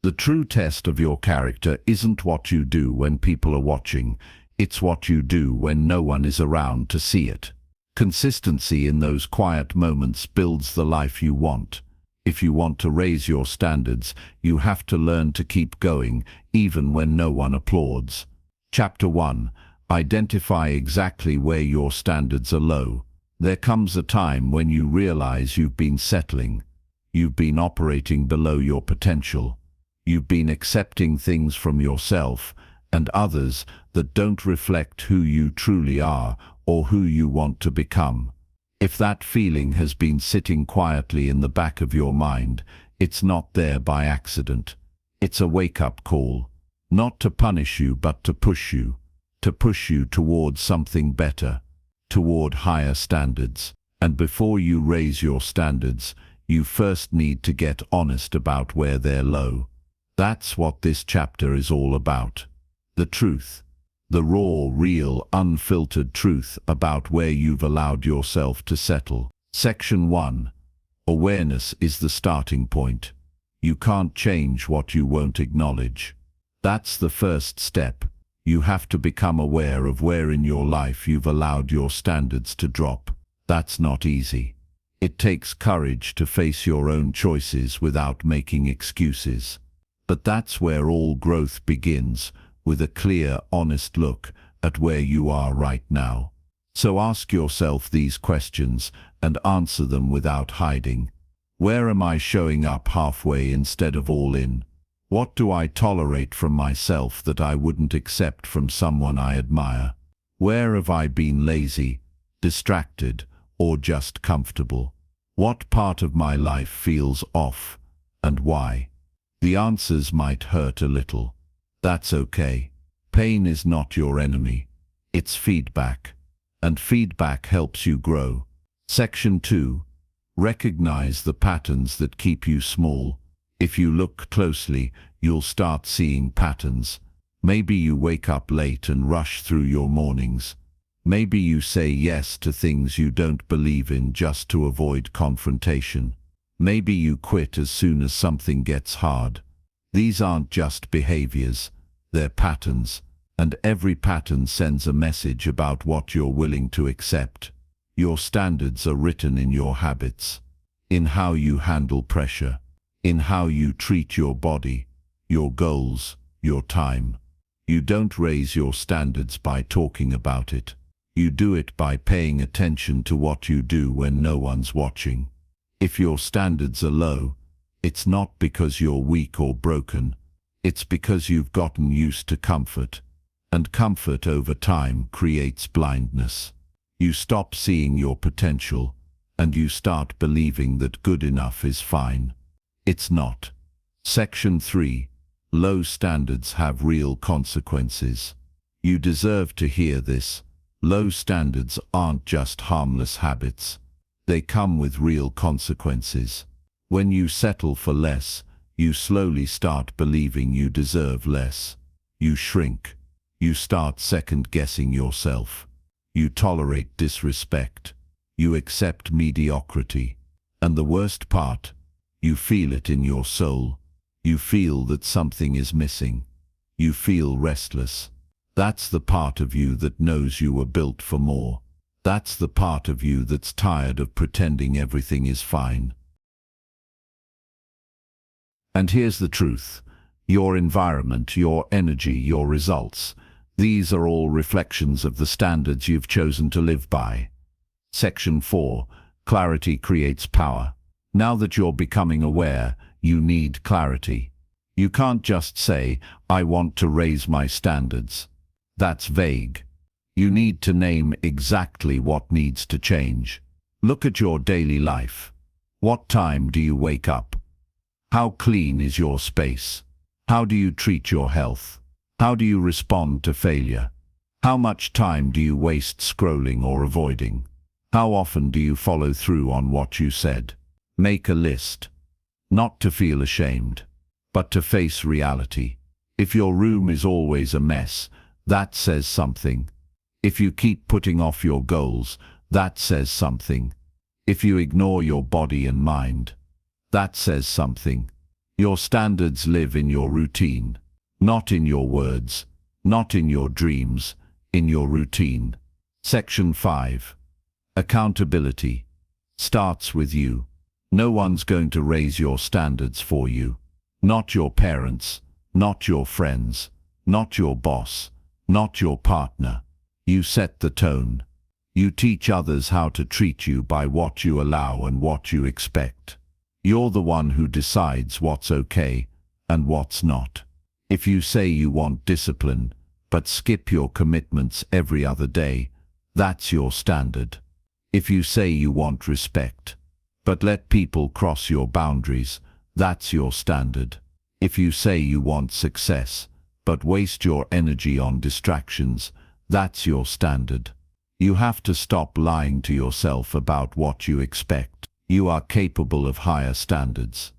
The true test of your character isn't what you do when people are watching, it's what you do when no one is around to see it. Consistency in those quiet moments builds the life you want. If you want to raise your standards, you have to learn to keep going, even when no one applauds. Chapter 1. Identify exactly where your standards are low. There comes a time when you realize you've been settling. You've been operating below your potential. You've been accepting things from yourself and others that don't reflect who you truly are or who you want to become. If that feeling has been sitting quietly in the back of your mind, it's not there by accident. It's a wake-up call, not to punish you but to push you towards something better, toward higher standards. And before you raise your standards, you first need to get honest about where they're low. That's what this chapter is all about. The truth. The raw, real, unfiltered truth about where you've allowed yourself to settle. Section 1. Awareness is the starting point. You can't change what you won't acknowledge. That's the first step. You have to become aware of where in your life you've allowed your standards to drop. That's not easy. It takes courage to face your own choices without making excuses. But that's where all growth begins, with a clear, honest look at where you are right now. So ask yourself these questions and answer them without hiding. Where am I showing up halfway instead of all in? What do I tolerate from myself that I wouldn't accept from someone I admire? Where have I been lazy, distracted, or just comfortable? What part of my life feels off, and why? The answers might hurt a little. That's okay. Pain is not your enemy. It's feedback. And feedback helps you grow. Section 2. Recognize the patterns that keep you small. If you look closely, you'll start seeing patterns. Maybe you wake up late and rush through your mornings. Maybe you say yes to things you don't believe in just to avoid confrontation. Maybe you quit as soon as something gets hard. These aren't just behaviors, they're patterns, and every pattern sends a message about what you're willing to accept. Your standards are written in your habits, in how you handle pressure, in how you treat your body, your goals, your time. You don't raise your standards by talking about it. You do it by paying attention to what you do when no one's watching. If your standards are low, it's not because you're weak or broken. It's because you've gotten used to comfort. And comfort over time creates blindness. You stop seeing your potential, and you start believing that good enough is fine. It's not. Section 3. Low standards have real consequences. You deserve to hear this. Low standards aren't just harmless habits. They come with real consequences. When you settle for less, you slowly start believing you deserve less. You shrink. You start second-guessing yourself. You tolerate disrespect. You accept mediocrity. And the worst part, you feel it in your soul. You feel that something is missing. You feel restless. That's the part of you that knows you were built for more. That's the part of you that's tired of pretending everything is fine. And here's the truth. Your environment, your energy, your results, these are all reflections of the standards you've chosen to live by. Section 4. Clarity creates power. Now that you're becoming aware, you need clarity. You can't just say, I want to raise my standards. That's vague. You need to name exactly what needs to change. Look at your daily life. What time do you wake up? How clean is your space? How do you treat your health? How do you respond to failure? How much time do you waste scrolling or avoiding? How often do you follow through on what you said? Make a list. Not to feel ashamed, but to face reality. If your room is always a mess, that says something. If you keep putting off your goals, that says something. If you ignore your body and mind, that says something. Your standards live in your routine, not in your words, not in your dreams, in your routine. Section 5. Accountability starts with you. No one's going to raise your standards for you. Not your parents, not your friends, not your boss, not your partner. You set the tone. You teach others how to treat you by what you allow and what you expect. You're the one who decides what's okay and what's not. If you say you want discipline, but skip your commitments every other day, that's your standard. If you say you want respect, but let people cross your boundaries, that's your standard. If you say you want success, but waste your energy on distractions, that's your standard. You have to stop lying to yourself about what you expect. You are capable of higher standards.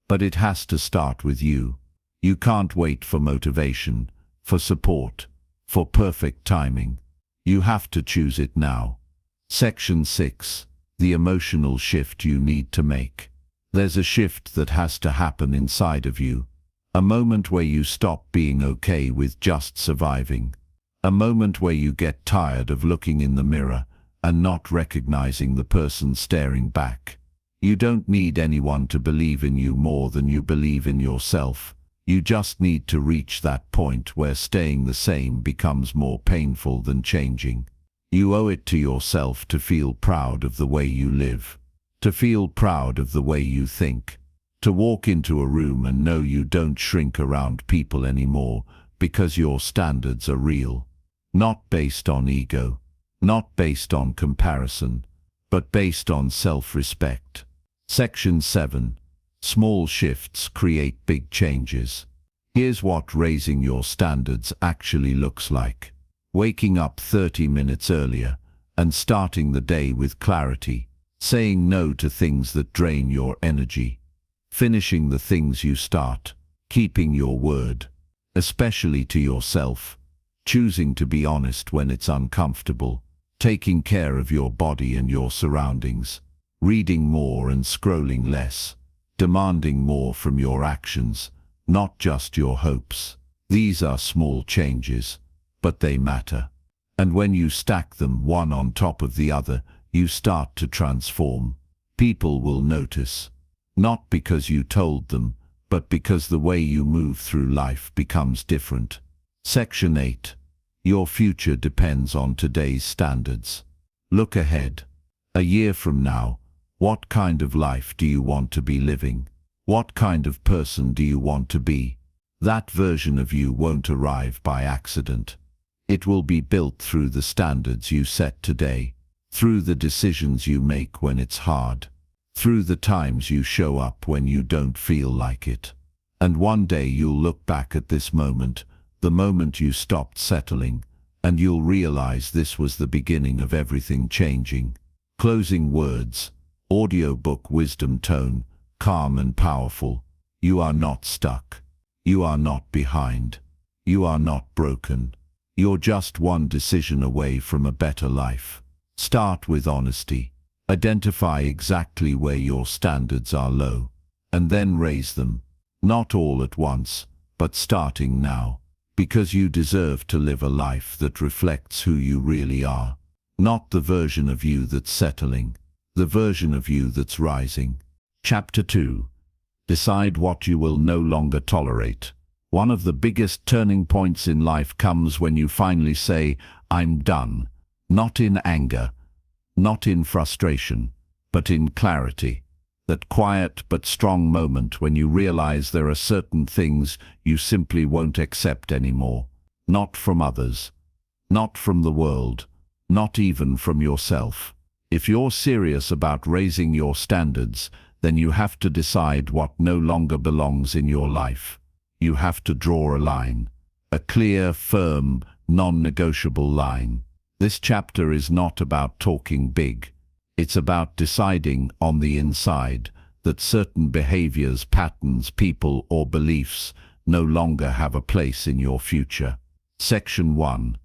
But it has to start with you. You can't wait for motivation, for support, for perfect timing. You have to choose it now. Section 6. The emotional shift you need to make. There's a shift that has to happen inside of you. A moment where you stop being okay with just surviving. A moment where you get tired of looking in the mirror and not recognizing the person staring back. You don't need anyone to believe in you more than you believe in yourself. You just need to reach that point where staying the same becomes more painful than changing. You owe it to yourself to feel proud of the way you live, to feel proud of the way you think, to walk into a room and know you don't shrink around people anymore because your standards are real, not based on ego, not based on comparison, but based on self-respect. Section 7. Small shifts create big changes. Here's what raising your standards actually looks like. Waking up 30 minutes earlier and starting the day with clarity. Saying no to things that drain your energy. Finishing the things you start. Keeping your word, especially to yourself. Choosing to be honest when it's uncomfortable. Taking care of your body and your surroundings. Reading more and scrolling less. Demanding more from your actions, not just your hopes. These are small changes, but they matter. And when you stack them one on top of the other, you start to transform. People will notice, not because you told them, but because the way you move through life becomes different. Section 8. Your future depends on today's standards. Look ahead. A year from now, what kind of life do you want to be living? What kind of person do you want to be? That version of you won't arrive by accident. It will be built through the standards you set today, through the decisions you make when it's hard, through the times you show up when you don't feel like it. And one day you'll look back at this moment, the moment you stopped settling, and you'll realize this was the beginning of everything changing. Closing words. Audiobook Wisdom tone, calm and powerful. You are not stuck. You are not behind. You are not broken. You're just one decision away from a better life. Start with honesty. Identify exactly where your standards are low, and then raise them. Not all at once, but starting now. Because you deserve to live a life that reflects who you really are. Not the version of you that's settling. The version of you that's rising. Chapter 2. Decide what you will no longer tolerate. One of the biggest turning points in life comes when you finally say, I'm done. Not in anger, not in frustration, but in clarity. That quiet but strong moment when you realize there are certain things you simply won't accept anymore. Not from others, not from the world, not even from yourself. If you're serious about raising your standards, then you have to decide what no longer belongs in your life. You have to draw a line, a clear, firm, non-negotiable line. This chapter is not about talking big. It's about deciding on the inside that certain behaviors, patterns, people, or beliefs no longer have a place in your future. Section 1.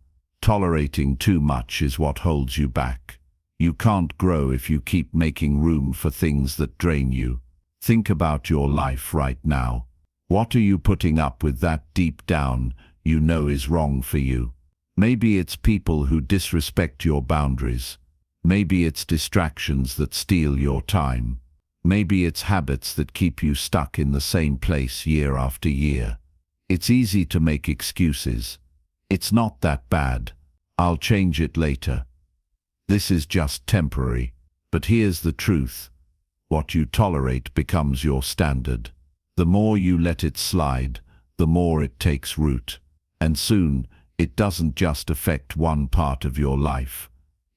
Tolerating too much is what holds you back. You can't grow if you keep making room for things that drain you. Think about your life right now. What are you putting up with that deep down you know is wrong for you? Maybe it's people who disrespect your boundaries. Maybe it's distractions that steal your time. Maybe it's habits that keep you stuck in the same place year after year. It's easy to make excuses. It's not that bad. I'll change it later. This is just temporary. But here's the truth. What you tolerate becomes your standard. The more you let it slide, the more it takes root. And soon, it doesn't just affect one part of your life.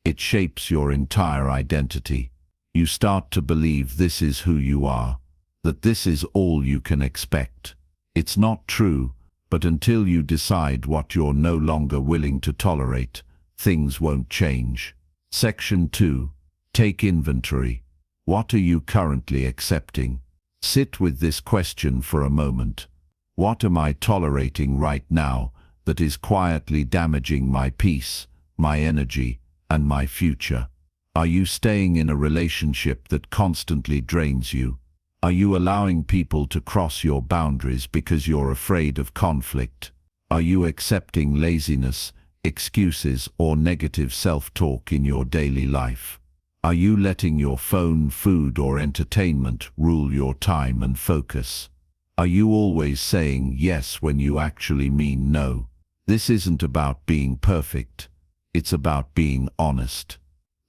It shapes your entire identity. You start to believe this is who you are, that this is all you can expect. It's not true, but until you decide what you're no longer willing to tolerate, things won't change. Section 2. Take inventory. What are you currently accepting? Sit with this question for a moment. What am I tolerating right now that is quietly damaging my peace, my energy, and my future? Are you staying in a relationship that constantly drains you? Are you allowing people to cross your boundaries because you're afraid of conflict? Are you accepting laziness, excuses, or negative self-talk in your daily life? Are you letting your phone, food, or entertainment rule your time and focus? Are you always saying yes when you actually mean no? This isn't about being perfect. It's about being honest.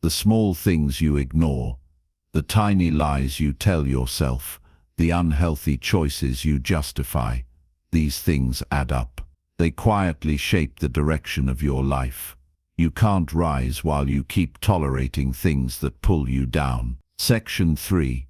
The small things you ignore, the tiny lies you tell yourself, the unhealthy choices you justify, these things add up. They quietly shape the direction of your life. You can't rise while you keep tolerating things that pull you down. Section 3.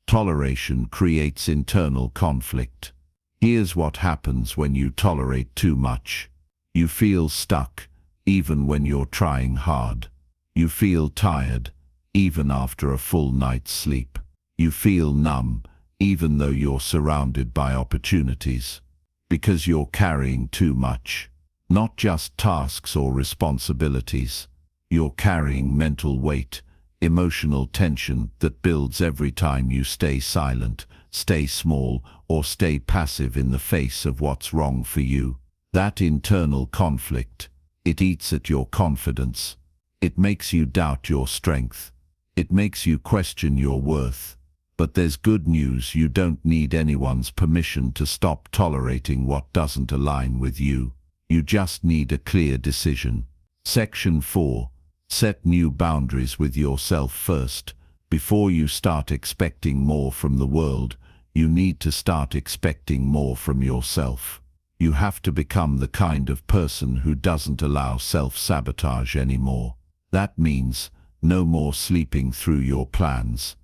Toleration creates internal conflict. Here's what happens when you tolerate too much. You feel stuck, even when you're trying hard. You feel tired, even after a full night's sleep. You feel numb, even though you're surrounded by opportunities. Because you're carrying too much. Not just tasks or responsibilities. You're carrying mental weight, emotional tension that builds every time you stay silent, stay small, or stay passive in the face of what's wrong for you. That internal conflict, it eats at your confidence. It makes you doubt your strength. It makes you question your worth. But there's good news: you don't need anyone's permission to stop tolerating what doesn't align with you. You just need a clear decision. Section 4. Set new boundaries with yourself first. Before you start expecting more from the world, you need to start expecting more from yourself. You have to become the kind of person who doesn't allow self-sabotage anymore. That means no more sleeping through your plans.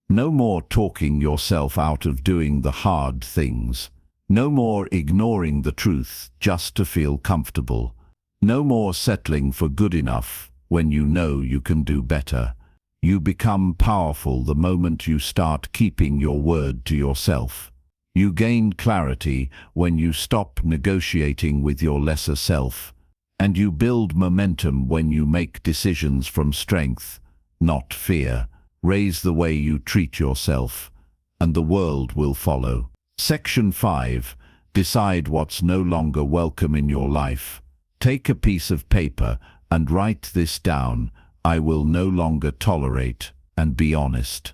No more talking yourself out of doing the hard things. No more ignoring the truth just to feel comfortable. No more settling for good enough when you know you can do better. You become powerful the moment you start keeping your word to yourself. You gain clarity when you stop negotiating with your lesser self. And you build momentum when you make decisions from strength, not fear. Raise the way you treat yourself, and the world will follow. Section 5. Decide what's no longer welcome in your life. Take a piece of paper and write this down. I will no longer tolerate, and be honest.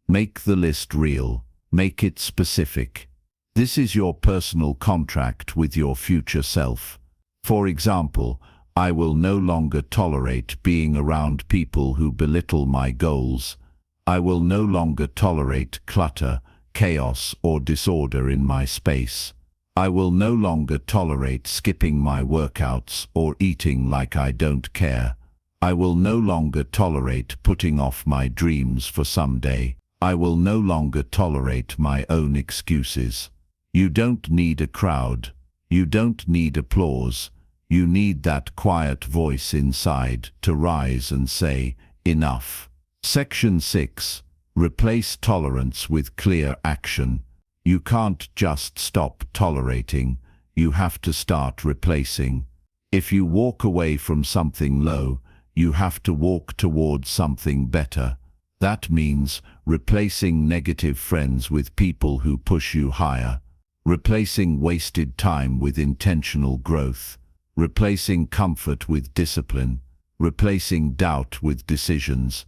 Make the list real. Make it specific. This is your personal contract with your future self. For example, I will no longer tolerate being around people who belittle my goals. I will no longer tolerate clutter, chaos, or disorder in my space. I will no longer tolerate skipping my workouts or eating like I don't care. I will no longer tolerate putting off my dreams for someday. I will no longer tolerate my own excuses. You don't need a crowd. You don't need applause. You need that quiet voice inside to rise and say, enough. Section 6. Replace tolerance with clear action. You can't just stop tolerating. You have to start replacing. If you walk away from something low, you have to walk towards something better. That means replacing negative friends with people who push you higher. replacing wasted time with intentional growth, replacing comfort with discipline, replacing doubt with decisions,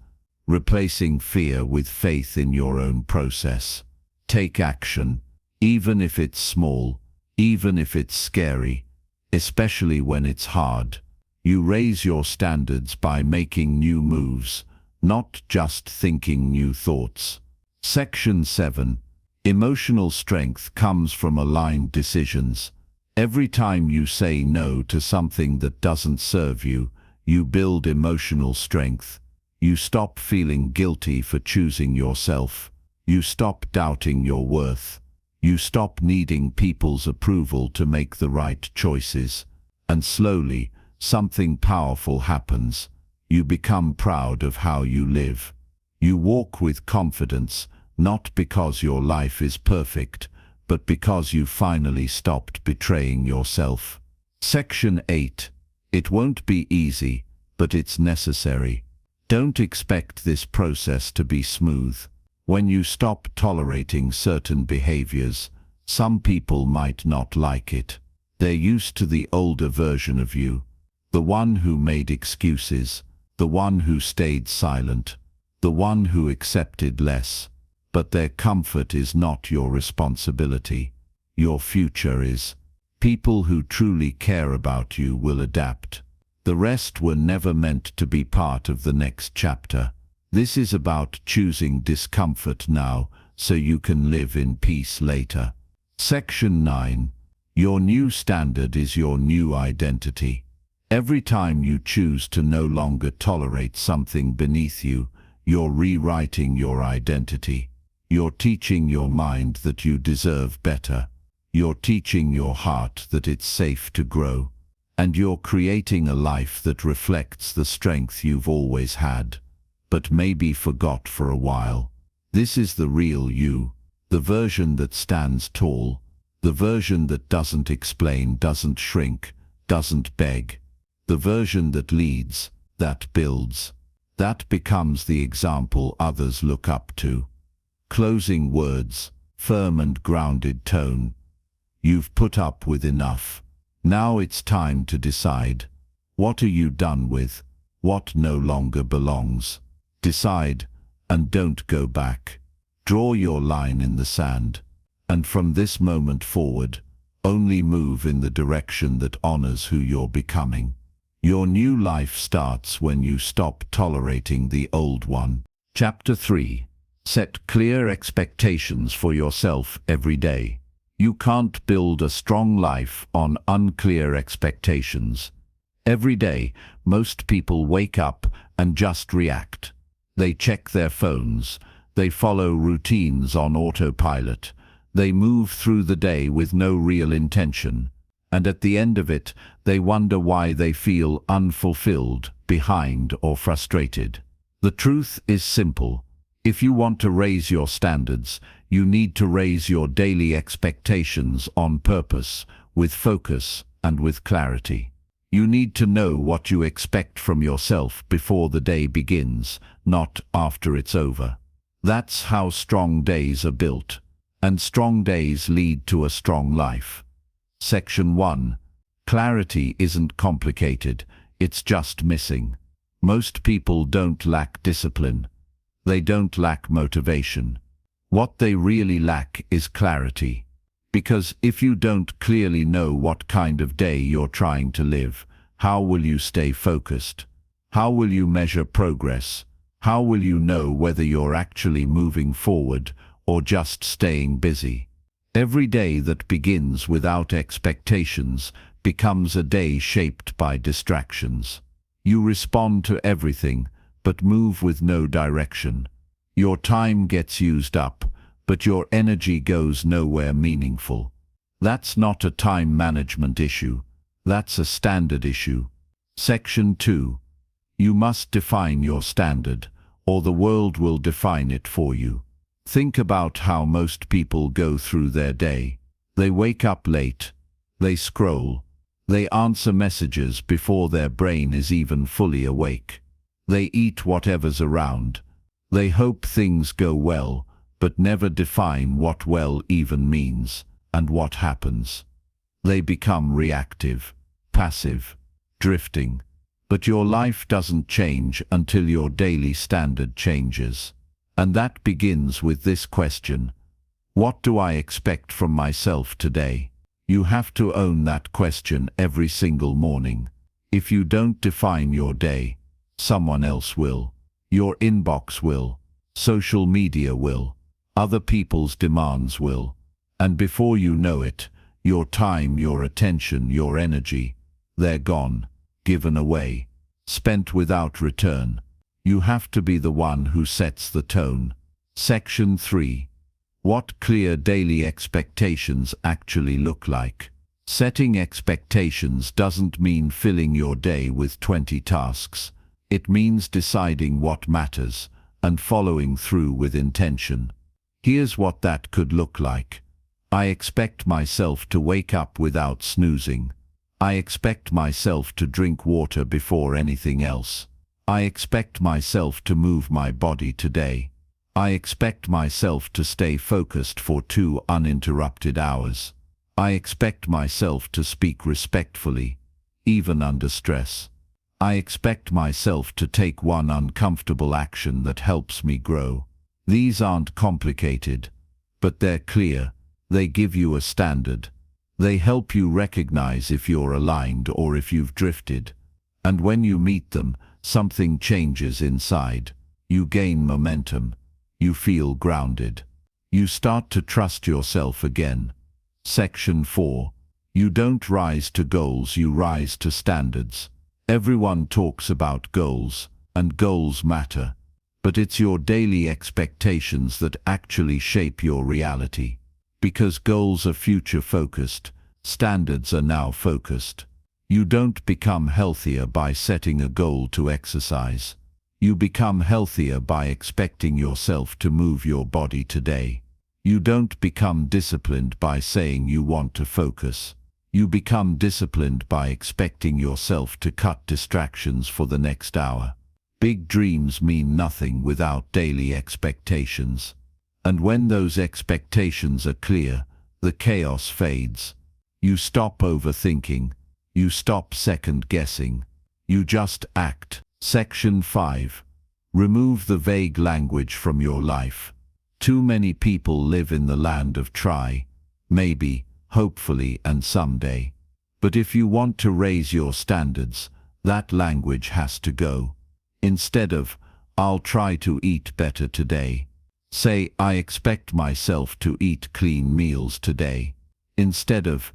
replacing fear with faith in your own process. Take action, even if it's small, even if it's scary, especially when it's hard. You raise your standards by making new moves, not just thinking new thoughts. Section 7. Emotional strength comes from aligned decisions. Every time you say no to something that doesn't serve you, you build emotional strength. You stop feeling guilty for choosing yourself. You stop doubting your worth. You stop needing people's approval to make the right choices. And slowly, something powerful happens. You become proud of how you live. You walk with confidence, not because your life is perfect, but because you finally stopped betraying yourself. Section 8. It won't be easy, but it's necessary. Don't expect this process to be smooth. When you stop tolerating certain behaviors, some people might not like it. They're used to the older version of you, the one who made excuses, the one who stayed silent, the one who accepted less. But their comfort is not your responsibility. Your future is. People who truly care about you will adapt. The rest were never meant to be part of the next chapter. This is about choosing discomfort now so you can live in peace later. Section 9. Your new standard is your new identity. Every time you choose to no longer tolerate something beneath you, you're rewriting your identity. You're teaching your mind that you deserve better. You're teaching your heart that it's safe to grow. And you're creating a life that reflects the strength you've always had, but maybe forgot for a while. This is the real you, the version that stands tall, the version that doesn't explain, doesn't shrink, doesn't beg, the version that leads, that builds, that becomes the example others look up to. Closing words, firm and grounded tone. You've put up with enough. Now it's time to decide. What are you done with? What no longer belongs? Decide, and don't go back. Draw your line in the sand, and from this moment forward, only move in the direction that honors who you're becoming. Your new life starts when you stop tolerating the old one. Chapter 3. Set clear expectations for yourself every day. You can't build a strong life on unclear expectations. Every day, most people wake up and just react. They check their phones. They follow routines on autopilot. They move through the day with no real intention. And at the end of it, they wonder why they feel unfulfilled, behind, or frustrated. The truth is simple. If you want to raise your standards, you need to raise your daily expectations on purpose, with focus, and with clarity. You need to know what you expect from yourself before the day begins, not after it's over. That's how strong days are built, and strong days lead to a strong life. Section 1. Clarity isn't complicated, it's just missing. Most people don't lack discipline. They don't lack motivation. What they really lack is clarity. Because if you don't clearly know what kind of day you're trying to live, how will you stay focused? How will you measure progress? How will you know whether you're actually moving forward or just staying busy? Every day that begins without expectations becomes a day shaped by distractions. You respond to everything, but move with no direction. Your time gets used up, but your energy goes nowhere meaningful. That's not a time management issue. That's a standard issue. Section 2. You must define your standard, or the world will define it for you. Think about how most people go through their day. They wake up late. They scroll. They answer messages before their brain is even fully awake. They eat whatever's around. They hope things go well, but never define what well even means. And what happens? They become reactive, passive, drifting. But your life doesn't change until your daily standard changes. And that begins with this question: what do I expect from myself today? You have to own that question every single morning. If you don't define your day, someone else will. Your inbox will. Social media will. Other people's demands will. And before you know it, your time, your attention, your energy, they're gone, given away, spent without return. You have to be the one who sets the tone. Section 3. What clear daily expectations actually look like. Setting expectations doesn't mean filling your day with 20 tasks. It means deciding what matters and following through with intention. Here's what that could look like. I expect myself to wake up without snoozing. I expect myself to drink water before anything else. I expect myself to move my body today. I expect myself to stay focused for 2 uninterrupted hours. I expect myself to speak respectfully, even under stress. I expect myself to take one uncomfortable action that helps me grow. These aren't complicated, but they're clear. They give you a standard. They help you recognize if you're aligned or if you've drifted. And when you meet them, something changes inside. You gain momentum. You feel grounded. You start to trust yourself again. Section 4. You don't rise to goals, you rise to standards. Everyone talks about goals, and goals matter. But it's your daily expectations that actually shape your reality. Because goals are future-focused, standards are now-focused. You don't become healthier by setting a goal to exercise. You become healthier by expecting yourself to move your body today. You don't become disciplined by saying you want to focus. You become disciplined by expecting yourself to cut distractions for the next hour. Big dreams mean nothing without daily expectations. And when those expectations are clear, the chaos fades. You stop overthinking. You stop second-guessing. You just act. Section 5. Remove the vague language from your life. Too many people live in the land of try, maybe, hopefully, and someday. But if you want to raise your standards, that language has to go. Instead of, I'll try to eat better today, say, I expect myself to eat clean meals today. Instead of,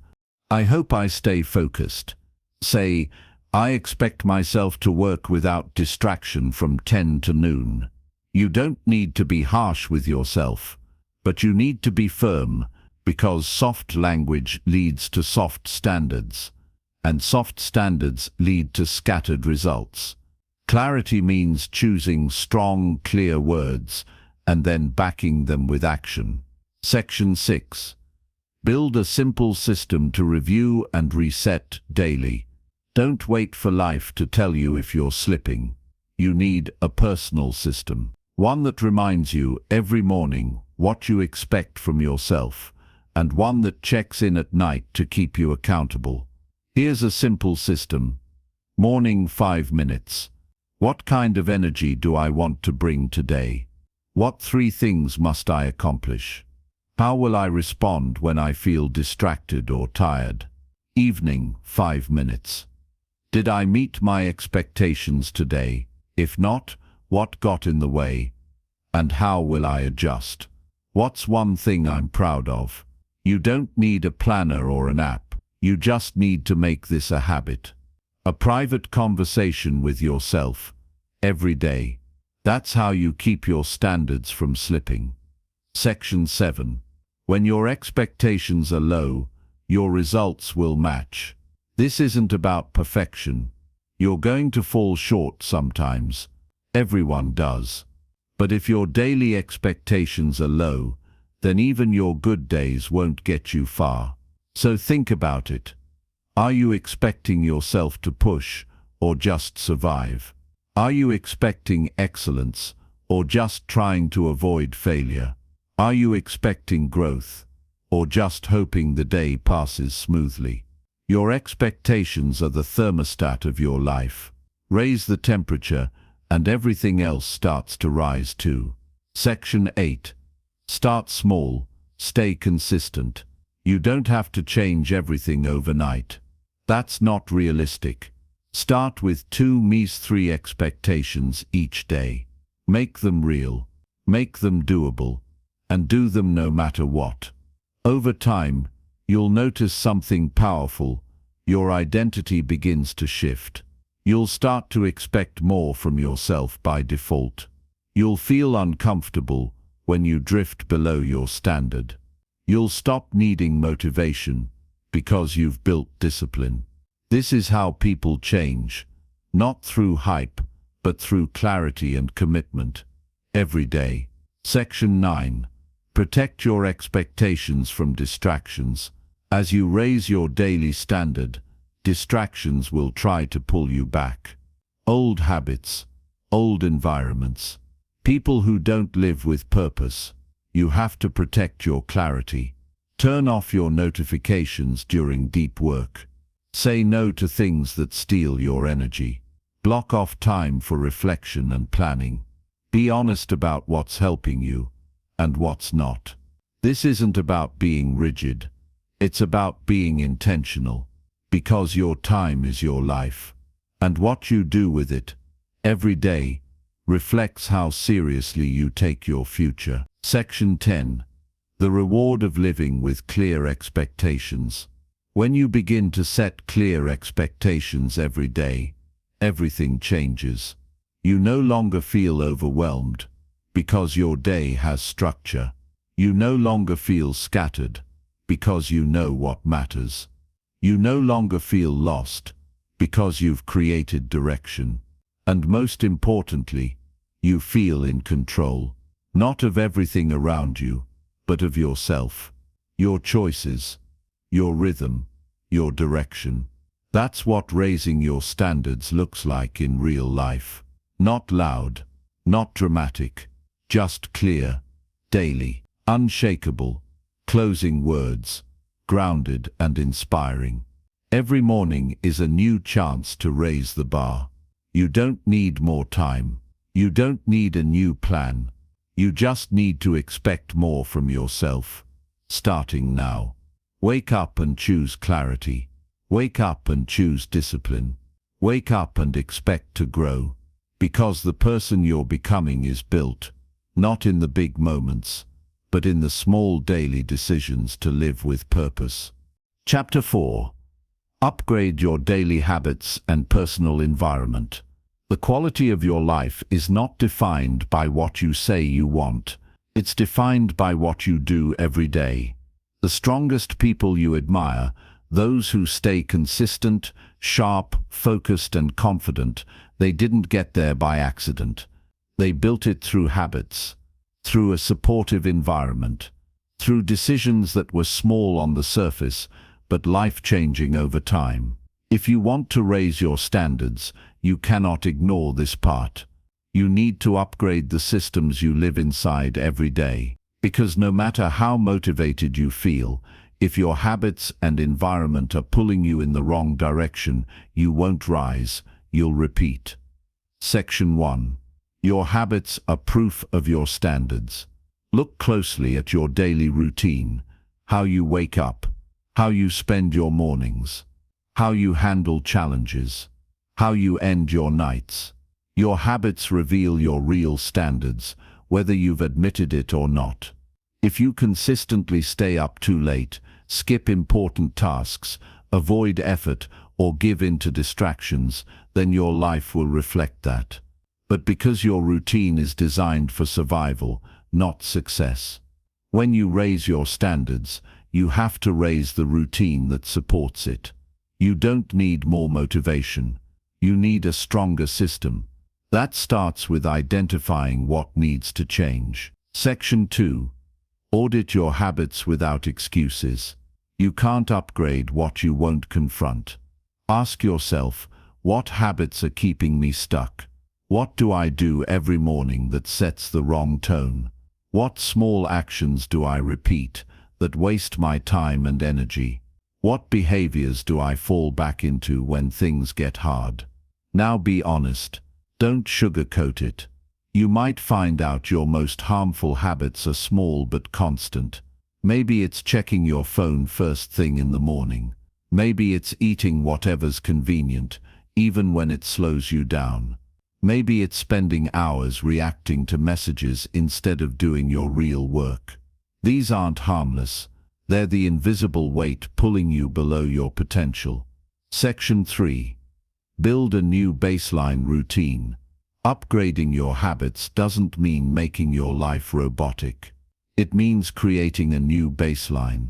I hope I stay focused, say, I expect myself to work without distraction from 10 to noon. You don't need to be harsh with yourself, but you need to be firm, because soft language leads to soft standards, and soft standards lead to scattered results. Clarity means choosing strong, clear words, and then backing them with action. Section 6. Build a simple system to review and reset daily. Don't wait for life to tell you if you're slipping. You need a personal system. One that reminds you every morning what you expect from yourself, and one that checks in at night to keep you accountable. Here's a simple system. Morning 5 minutes. What kind of energy do I want to bring today? What 3 things must I accomplish? How will I respond when I feel distracted or tired? Evening 5 minutes. Did I meet my expectations today? If not, what got in the way? And how will I adjust? What's one thing I'm proud of? You don't need a planner or an app. You just need to make this a habit. A private conversation with yourself, every day. That's how you keep your standards from slipping. Section 7. When your expectations are low, your results will match. This isn't about perfection. You're going to fall short sometimes. Everyone does. But if your daily expectations are low, then even your good days won't get you far. So think about it. Are you expecting yourself to push or just survive? Are you expecting excellence or just trying to avoid failure? Are you expecting growth or just hoping the day passes smoothly. Your expectations are the thermostat of your life. Raise the temperature, and everything else starts to rise too. Section 8. Start small, stay consistent. You don't have to change everything overnight. That's not realistic. Start with 2-3 expectations each day. Make them real, make them doable, and do them no matter what. Over time, you'll notice something powerful. Your identity begins to shift. You'll start to expect more from yourself by default. You'll feel uncomfortable when you drift below your standard. You'll stop needing motivation because you've built discipline. This is how people change, not through hype, but through clarity and commitment. Every day. Section 9. Protect your expectations from distractions. As you raise your daily standard, distractions will try to pull you back. Old habits, old environments, people who don't live with purpose. You have to protect your clarity. Turn off your notifications during deep work. Say no to things that steal your energy. Block off time for reflection and planning. Be honest about what's helping you and what's not. This isn't about being rigid. It's about being intentional, because your time is your life, and what you do with it every day reflects how seriously you take your future. Section 10. The reward of living with clear expectations. When you begin to set clear expectations every day, everything changes. You no longer feel overwhelmed because your day has structure. You no longer feel scattered because you know what matters. You no longer feel lost because you've created direction. And most importantly, you feel in control, not of everything around you, but of yourself, your choices, your rhythm, your direction. That's what raising your standards looks like in real life. Not loud, not dramatic, just clear, daily, unshakable, closing words, grounded and inspiring. Every morning is a new chance to raise the bar. You don't need more time. You don't need a new plan. You just need to expect more from yourself, starting now. Wake up and choose clarity. Wake up and choose discipline. Wake up and expect to grow. Because the person you're becoming is built, not in the big moments, but in the small daily decisions to live with purpose. Chapter 4. Upgrade your daily habits and personal environment. The quality of your life is not defined by what you say you want. It's defined by what you do every day. The strongest people you admire, those who stay consistent, sharp, focused and confident, they didn't get there by accident. They built it through habits, through a supportive environment, through decisions that were small on the surface, but life-changing over time. If you want to raise your standards, you cannot ignore this part. You need to upgrade the systems you live inside every day. Because no matter how motivated you feel, if your habits and environment are pulling you in the wrong direction, you won't rise, you'll repeat. Section 1. Your habits are proof of your standards. Look closely at your daily routine, how you wake up, how you spend your mornings, how you handle challenges, how you end your nights. Your habits reveal your real standards, whether you've admitted it or not. If you consistently stay up too late, skip important tasks, avoid effort, or give in to distractions, then your life will reflect that. But because your routine is designed for survival, not success. When you raise your standards, you have to raise the routine that supports it. You don't need more motivation. You need a stronger system. That starts with identifying what needs to change. Section 2. Audit your habits without excuses. You can't upgrade what you won't confront. Ask yourself, what habits are keeping me stuck? What do I do every morning that sets the wrong tone? What small actions do I repeat that waste my time and energy? What behaviors do I fall back into when things get hard? Now be honest. Don't sugarcoat it. You might find out your most harmful habits are small but constant. Maybe it's checking your phone first thing in the morning. Maybe it's eating whatever's convenient, even when it slows you down. Maybe it's spending hours reacting to messages instead of doing your real work. These aren't harmless. They're the invisible weight pulling you below your potential. Section 3. Build a new baseline routine. Upgrading your habits doesn't mean making your life robotic. It means creating a new baseline.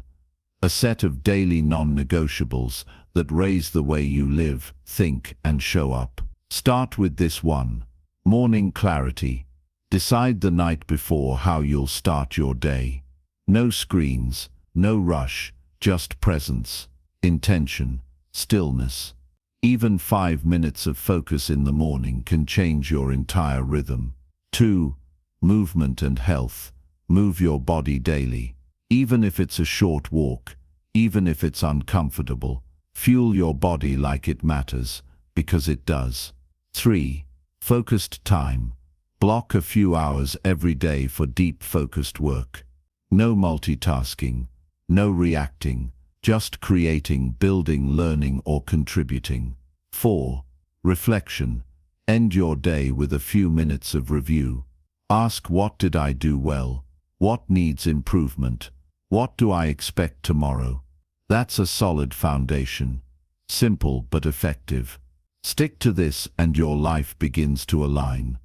A set of daily non-negotiables that raise the way you live, think, and show up. Start with this one. Morning clarity. Decide the night before how you'll start your day. No screens, no rush, just presence, intention, stillness. Even 5 minutes of focus in the morning can change your entire rhythm. 2. Movement and health. Move your body daily. Even if it's a short walk, even if it's uncomfortable, fuel your body like it matters, because it does. 3. Focused time. Block a few hours every day for deep focused work. No multitasking, no reacting, just creating, building, learning, or contributing. 4. Reflection. End your day with a few minutes of review. Ask, what did I do well? What needs improvement? What do I expect tomorrow? That's a solid foundation. Simple but effective. Stick to this and your life begins to align.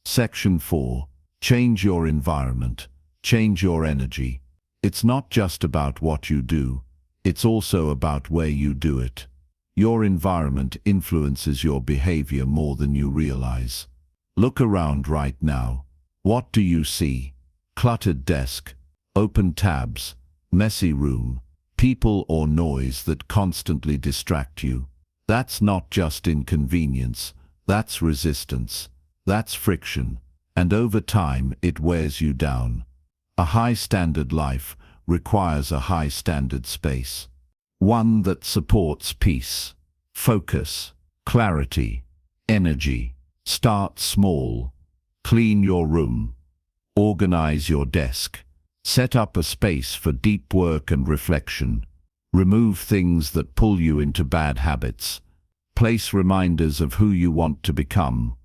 Section 4. Change your environment. Change your energy. It's not just about what you do. It's also about where you do it. Your environment influences your behavior more than you realize. Look around right now. What do you see? Cluttered desk, open tabs, messy room, people or noise that constantly distract you. That's not just inconvenience, that's resistance, that's friction, and over time it wears you down. A high-standard life requires a high-standard space. One that supports peace, focus, clarity, energy. Start small. Clean your room. Organize your desk. Set up a space for deep work and reflection. Remove things that pull you into bad habits. Place reminders of who you want to become,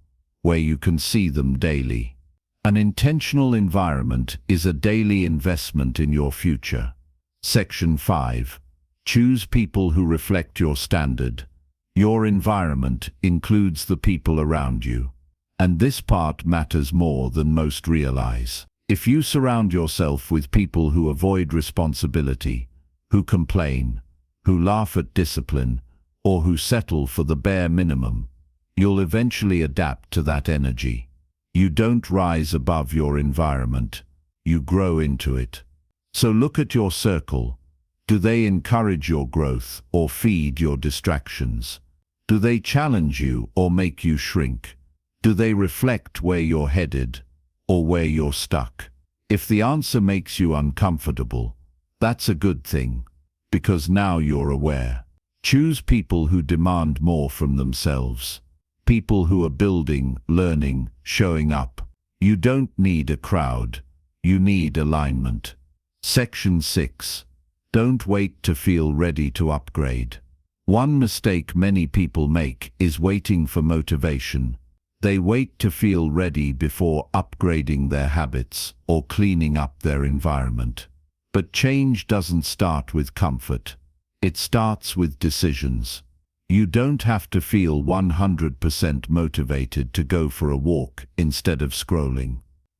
where you can see them daily. An intentional environment is a daily investment in your future. Section 5. Choose people who reflect your standard. Your environment includes the people around you. And this part matters more than most realize. If you surround yourself with people who avoid responsibility, who complain, who laugh at discipline, or who settle for the bare minimum, you'll eventually adapt to that energy. You don't rise above your environment, you grow into it. So look at your circle. Do they encourage your growth or feed your distractions? Do they challenge you or make you shrink? Do they reflect where you're headed or where you're stuck? If the answer makes you uncomfortable, that's a good thing, because now you're aware. Choose people who demand more from themselves. People who are building, learning, showing up. You don't need a crowd. You need alignment. Section 6. Don't wait to feel ready to upgrade. One mistake many people make is waiting for motivation. They wait to feel ready before upgrading their habits or cleaning up their environment. But change doesn't start with comfort. It starts with decisions. You don't have to feel 100% motivated to go for a walk instead of scrolling.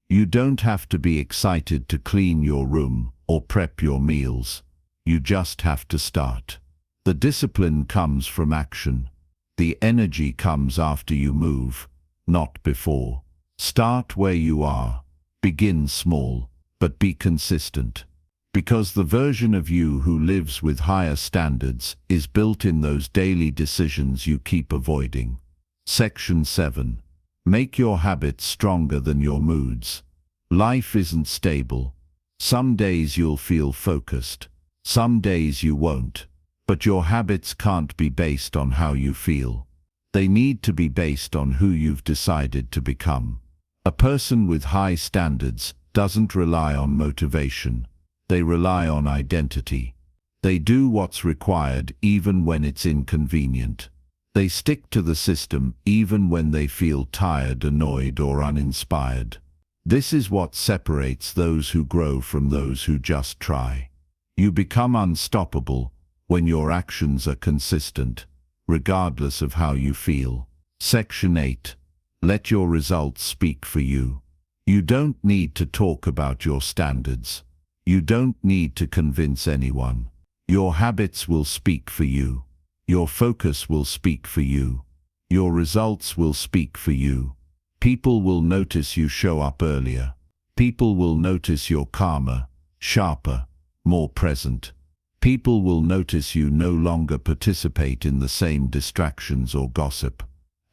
You don't have to be excited to clean your room or prep your meals. You just have to start. The discipline comes from action. The energy comes after you move, not before. Start where you are. Begin small, but be consistent. Because the version of you who lives with higher standards is built in those daily decisions you keep avoiding. Section 7. Make your habits stronger than your moods. Life isn't stable. Some days you'll feel focused. Some days you won't. But your habits can't be based on how you feel. They need to be based on who you've decided to become. A person with high standards doesn't rely on motivation. They rely on identity. They do what's required even when it's inconvenient. They stick to the system even when they feel tired, annoyed, or uninspired. This is what separates those who grow from those who just try. You become unstoppable when your actions are consistent, regardless of how you feel. Section 8. Let your results speak for you. You don't need to talk about your standards. You don't need to convince anyone. Your habits will speak for you. Your focus will speak for you. Your results will speak for you. People will notice you show up earlier. People will notice you're calmer, sharper, more present. People will notice you no longer participate in the same distractions or gossip.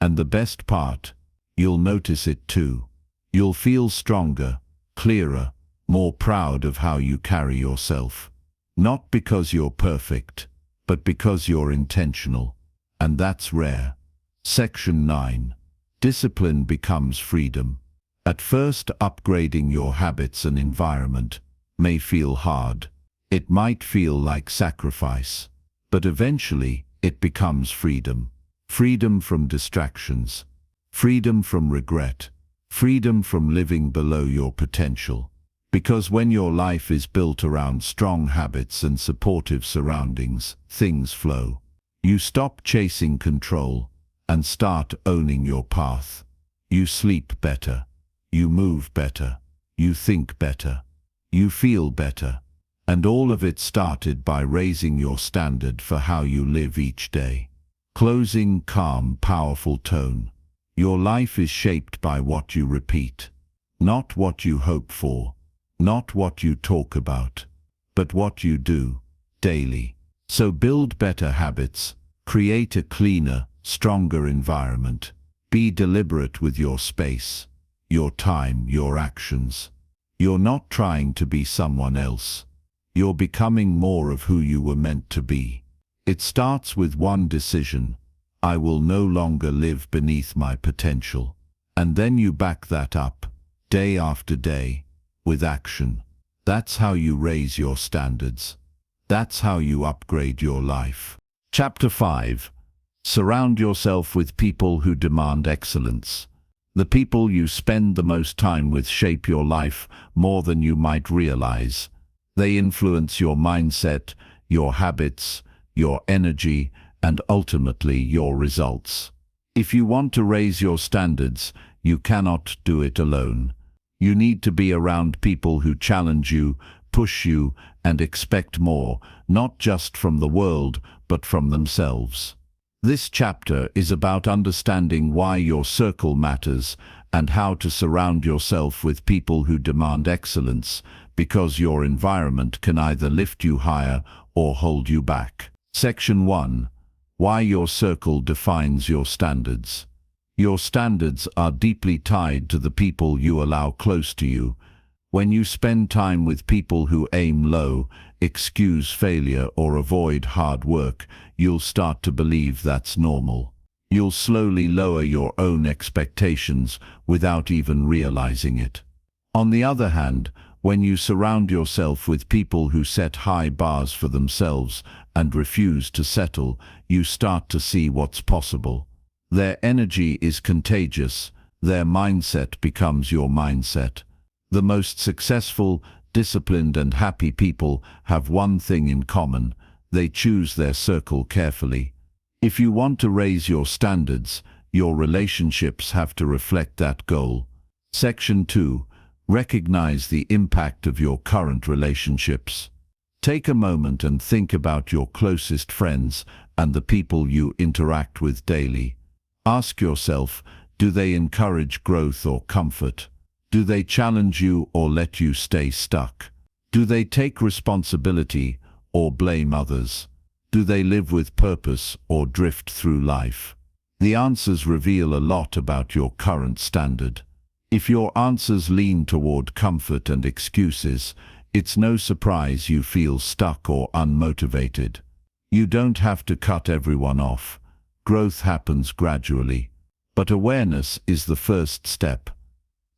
And the best part, you'll notice it too. You'll feel stronger, clearer, more proud of how you carry yourself. Not because you're perfect, but because you're intentional. And that's rare. Section 9. Discipline becomes freedom. At first, upgrading your habits and environment may feel hard. It might feel like sacrifice. But eventually, it becomes freedom. Freedom from distractions. Freedom from regret. Freedom from living below your potential. Because when your life is built around strong habits and supportive surroundings, things flow. You stop chasing control and start owning your path. You sleep better. You move better. You think better. You feel better. And all of it started by raising your standard for how you live each day. Closing, calm, powerful tone. Your life is shaped by what you repeat. Not what you hope for. Not what you talk about. But what you do, daily. So build better habits. Create a cleaner, stronger environment. Be deliberate with your space, your time, your actions. You're not trying to be someone else. You're becoming more of who you were meant to be. It starts with one decision. I will no longer live beneath my potential. And then you back that up, day after day, with action. That's how you raise your standards. That's how you upgrade your life. Chapter 5. Surround yourself with people who demand excellence. The people you spend the most time with shape your life more than you might realize. They influence your mindset, your habits, your energy, and ultimately your results. If you want to raise your standards, you cannot do it alone. You need to be around people who challenge you, push you, and expect more, not just from the world, but from themselves. This chapter is about understanding why your circle matters and how to surround yourself with people who demand excellence, because your environment can either lift you higher or hold you back. Section 1. Why your circle defines your standards. Your standards are deeply tied to the people you allow close to you. When you spend time with people who aim low, excuse failure, or avoid hard work, you'll start to believe that's normal. You'll slowly lower your own expectations without even realizing it. On the other hand, when you surround yourself with people who set high bars for themselves and refuse to settle, you start to see what's possible. Their energy is contagious. Their mindset becomes your mindset. The most successful, disciplined, and happy people have one thing in common. They choose their circle carefully. If you want to raise your standards, your relationships have to reflect that goal. Section 2. Recognize the impact of your current relationships. Take a moment and think about your closest friends and the people you interact with daily. Ask yourself, do they encourage growth or comfort? Do they challenge you or let you stay stuck? Do they take responsibility or blame others? Do they live with purpose or drift through life? The answers reveal a lot about your current standard. If your answers lean toward comfort and excuses, It's no surprise you feel stuck or unmotivated. You don't have to cut everyone off. Growth happens gradually. But awareness is the first step.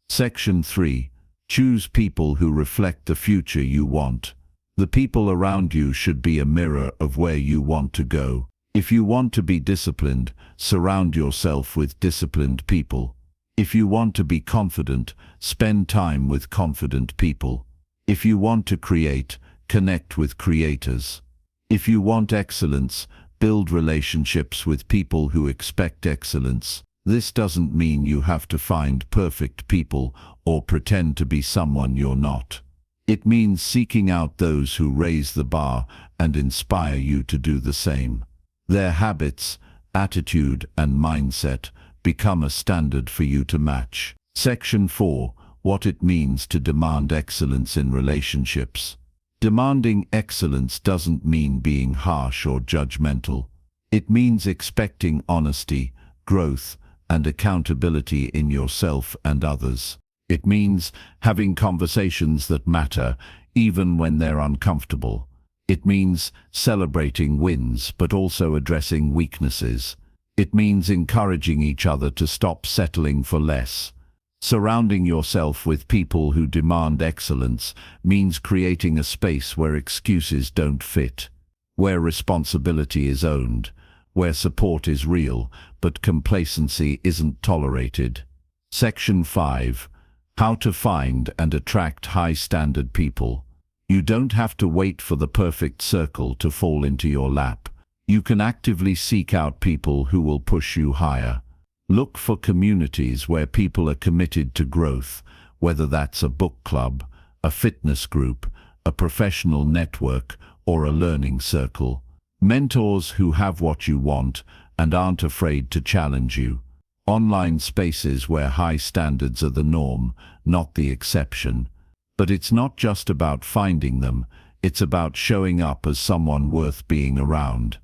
Section 3. Choose people who reflect the future you want. The people around you should be a mirror of where you want to go. If you want to be disciplined, surround yourself with disciplined people. If you want to be confident, spend time with confident people. If you want to create, connect with creators. If you want excellence, build relationships with people who expect excellence. This doesn't mean you have to find perfect people or pretend to be someone you're not. It means seeking out those who raise the bar and inspire you to do the same. Their habits, attitude, and mindset become a standard for you to match. Section 4. What it means to demand excellence in relationships. Demanding excellence doesn't mean being harsh or judgmental. It means expecting honesty, growth, and accountability in yourself and others. It means having conversations that matter, even when they're uncomfortable. It means celebrating wins, but also addressing weaknesses. It means encouraging each other to stop settling for less. Surrounding yourself with people who demand excellence means creating a space where excuses don't fit, where responsibility is owned, where support is real, but complacency isn't tolerated. Section 5. How to find and attract high-standard people. You don't have to wait for the perfect circle to fall into your lap. You can actively seek out people who will push you higher. Look for communities where people are committed to growth, whether that's a book club, a fitness group, a professional network, or a learning circle. Mentors who have what you want and aren't afraid to challenge you. Online spaces where high standards are the norm, not the exception. But it's not just about finding them, it's about showing up as someone worth being around.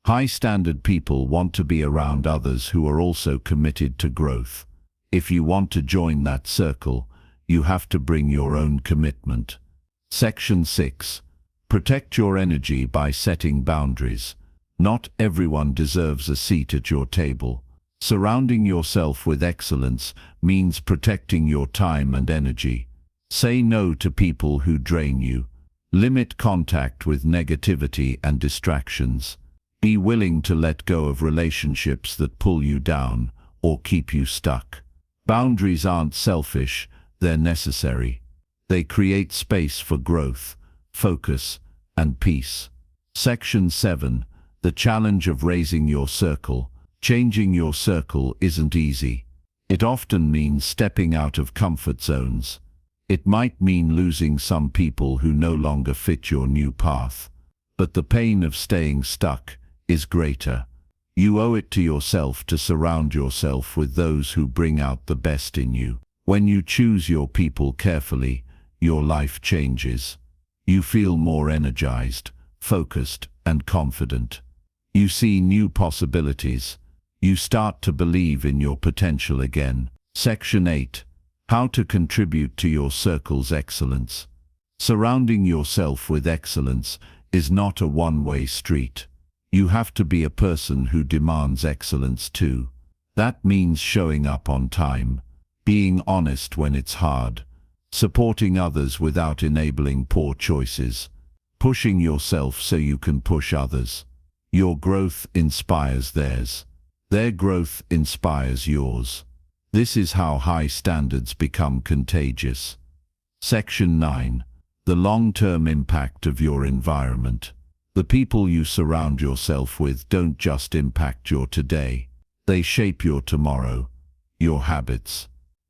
High-standard people want to be around others who are also committed to growth. If you want to join that circle, you have to bring your own commitment. Section 6. Protect your energy by setting boundaries. Not everyone deserves a seat at your table. Surrounding yourself with excellence means protecting your time and energy. Say no to people who drain you. Limit contact with negativity and distractions. Be willing to let go of relationships that pull you down or keep you stuck. Boundaries aren't selfish, they're necessary. They create space for growth, focus, and peace. Section 7. The challenge of raising your circle. Changing your circle isn't easy. It often means stepping out of comfort zones. It might mean losing some people who no longer fit your new path. But the pain of staying stuck is greater. You owe it to yourself to surround yourself with those who bring out the best in you. When you choose your people carefully, your life changes. You feel more energized, focused, and confident. You see new possibilities. You start to believe in your potential again. Section 8. How to contribute to your circle's excellence. Surrounding yourself with excellence is not a one-way street. You have to be a person who demands excellence too. That means showing up on time, being honest when it's hard, supporting others without enabling poor choices, pushing yourself so you can push others. Your growth inspires theirs. Their growth inspires yours. This is how high standards become contagious. Section 9. The long-term impact of your environment. The people you surround yourself with don't just impact your today. They shape your tomorrow, your habits,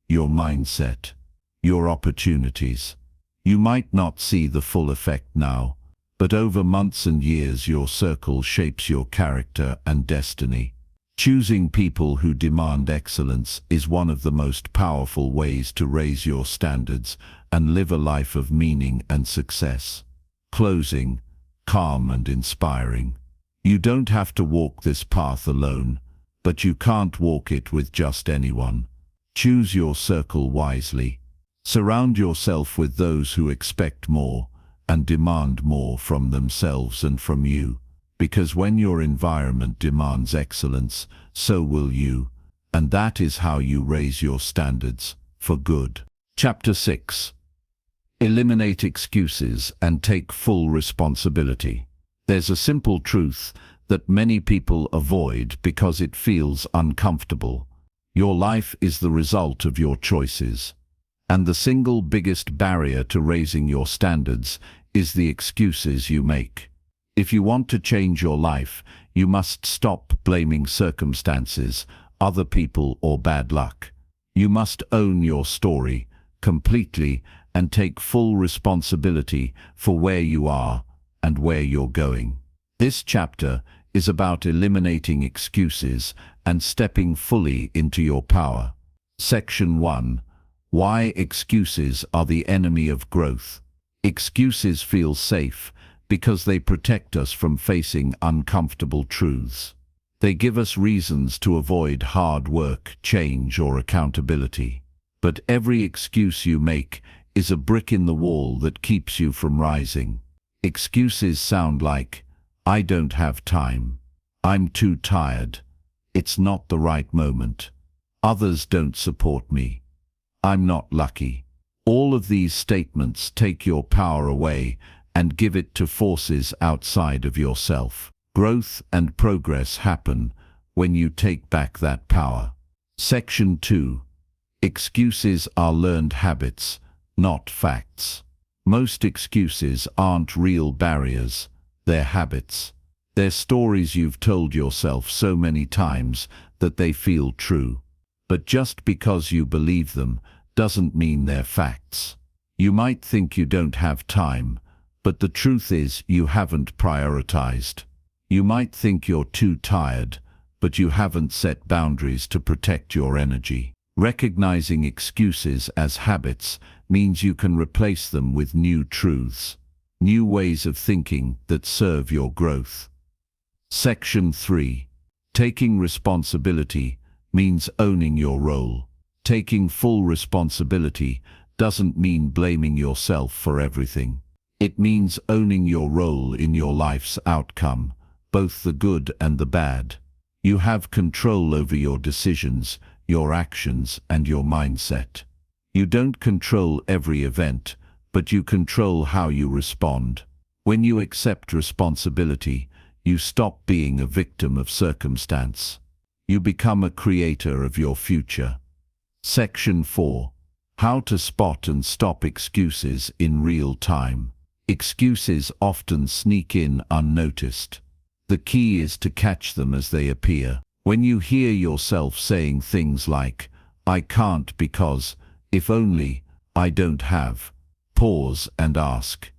your mindset, your opportunities. You might not see the full effect now, but over months and years your circle shapes your character and destiny. Choosing people who demand excellence is one of the most powerful ways to raise your standards and live a life of meaning and success. Closing. Calm and inspiring. You don't have to walk this path alone, but you can't walk it with just anyone. Choose your circle wisely. Surround yourself with those who expect more, and demand more from themselves and from you. Because when your environment demands excellence, so will you, and that is how you raise your standards for good. Chapter 6. Eliminate excuses and take full responsibility. There's a simple truth that many people avoid because it feels uncomfortable. Your life is the result of your choices, and the single biggest barrier to raising your standards is the excuses you make. If you want to change your life, you must stop blaming circumstances, other people, or bad luck. You must own your story completely and take full responsibility for where you are and where you're going. This chapter is about eliminating excuses and stepping fully into your power. Section 1. Why excuses are the enemy of growth. Excuses feel safe because they protect us from facing uncomfortable truths. They give us reasons to avoid hard work, change, or accountability. But every excuse you make is a brick in the wall that keeps you from rising. Excuses sound like, "I don't have time," "I'm too tired," "It's not the right moment," "Others don't support me," "I'm not lucky." All of these statements take your power away and give it to forces outside of yourself. Growth and progress happen when you take back that power. Section 2. Excuses are learned habits, not facts. Most excuses aren't real barriers, they're habits. They're stories you've told yourself so many times that they feel true. But just because you believe them doesn't mean they're facts. You might think you don't have time, but the truth is you haven't prioritized. You might think you're too tired, but you haven't set boundaries to protect your energy. Recognizing excuses as habits means you can replace them with new truths, new ways of thinking that serve your growth. Section 3. Taking responsibility means owning your role. Taking full responsibility doesn't mean blaming yourself for everything. It means owning your role in your life's outcome, both the good and the bad. You have control over your decisions, your actions, and your mindset. You don't control every event, but you control how you respond. When you accept responsibility, you stop being a victim of circumstance. You become a creator of your future. Section 4. How to spot and stop excuses in real time. Excuses often sneak in unnoticed. The key is to catch them as they appear. When you hear yourself saying things like, "I can't because," "if only," "I don't have," pause and ask,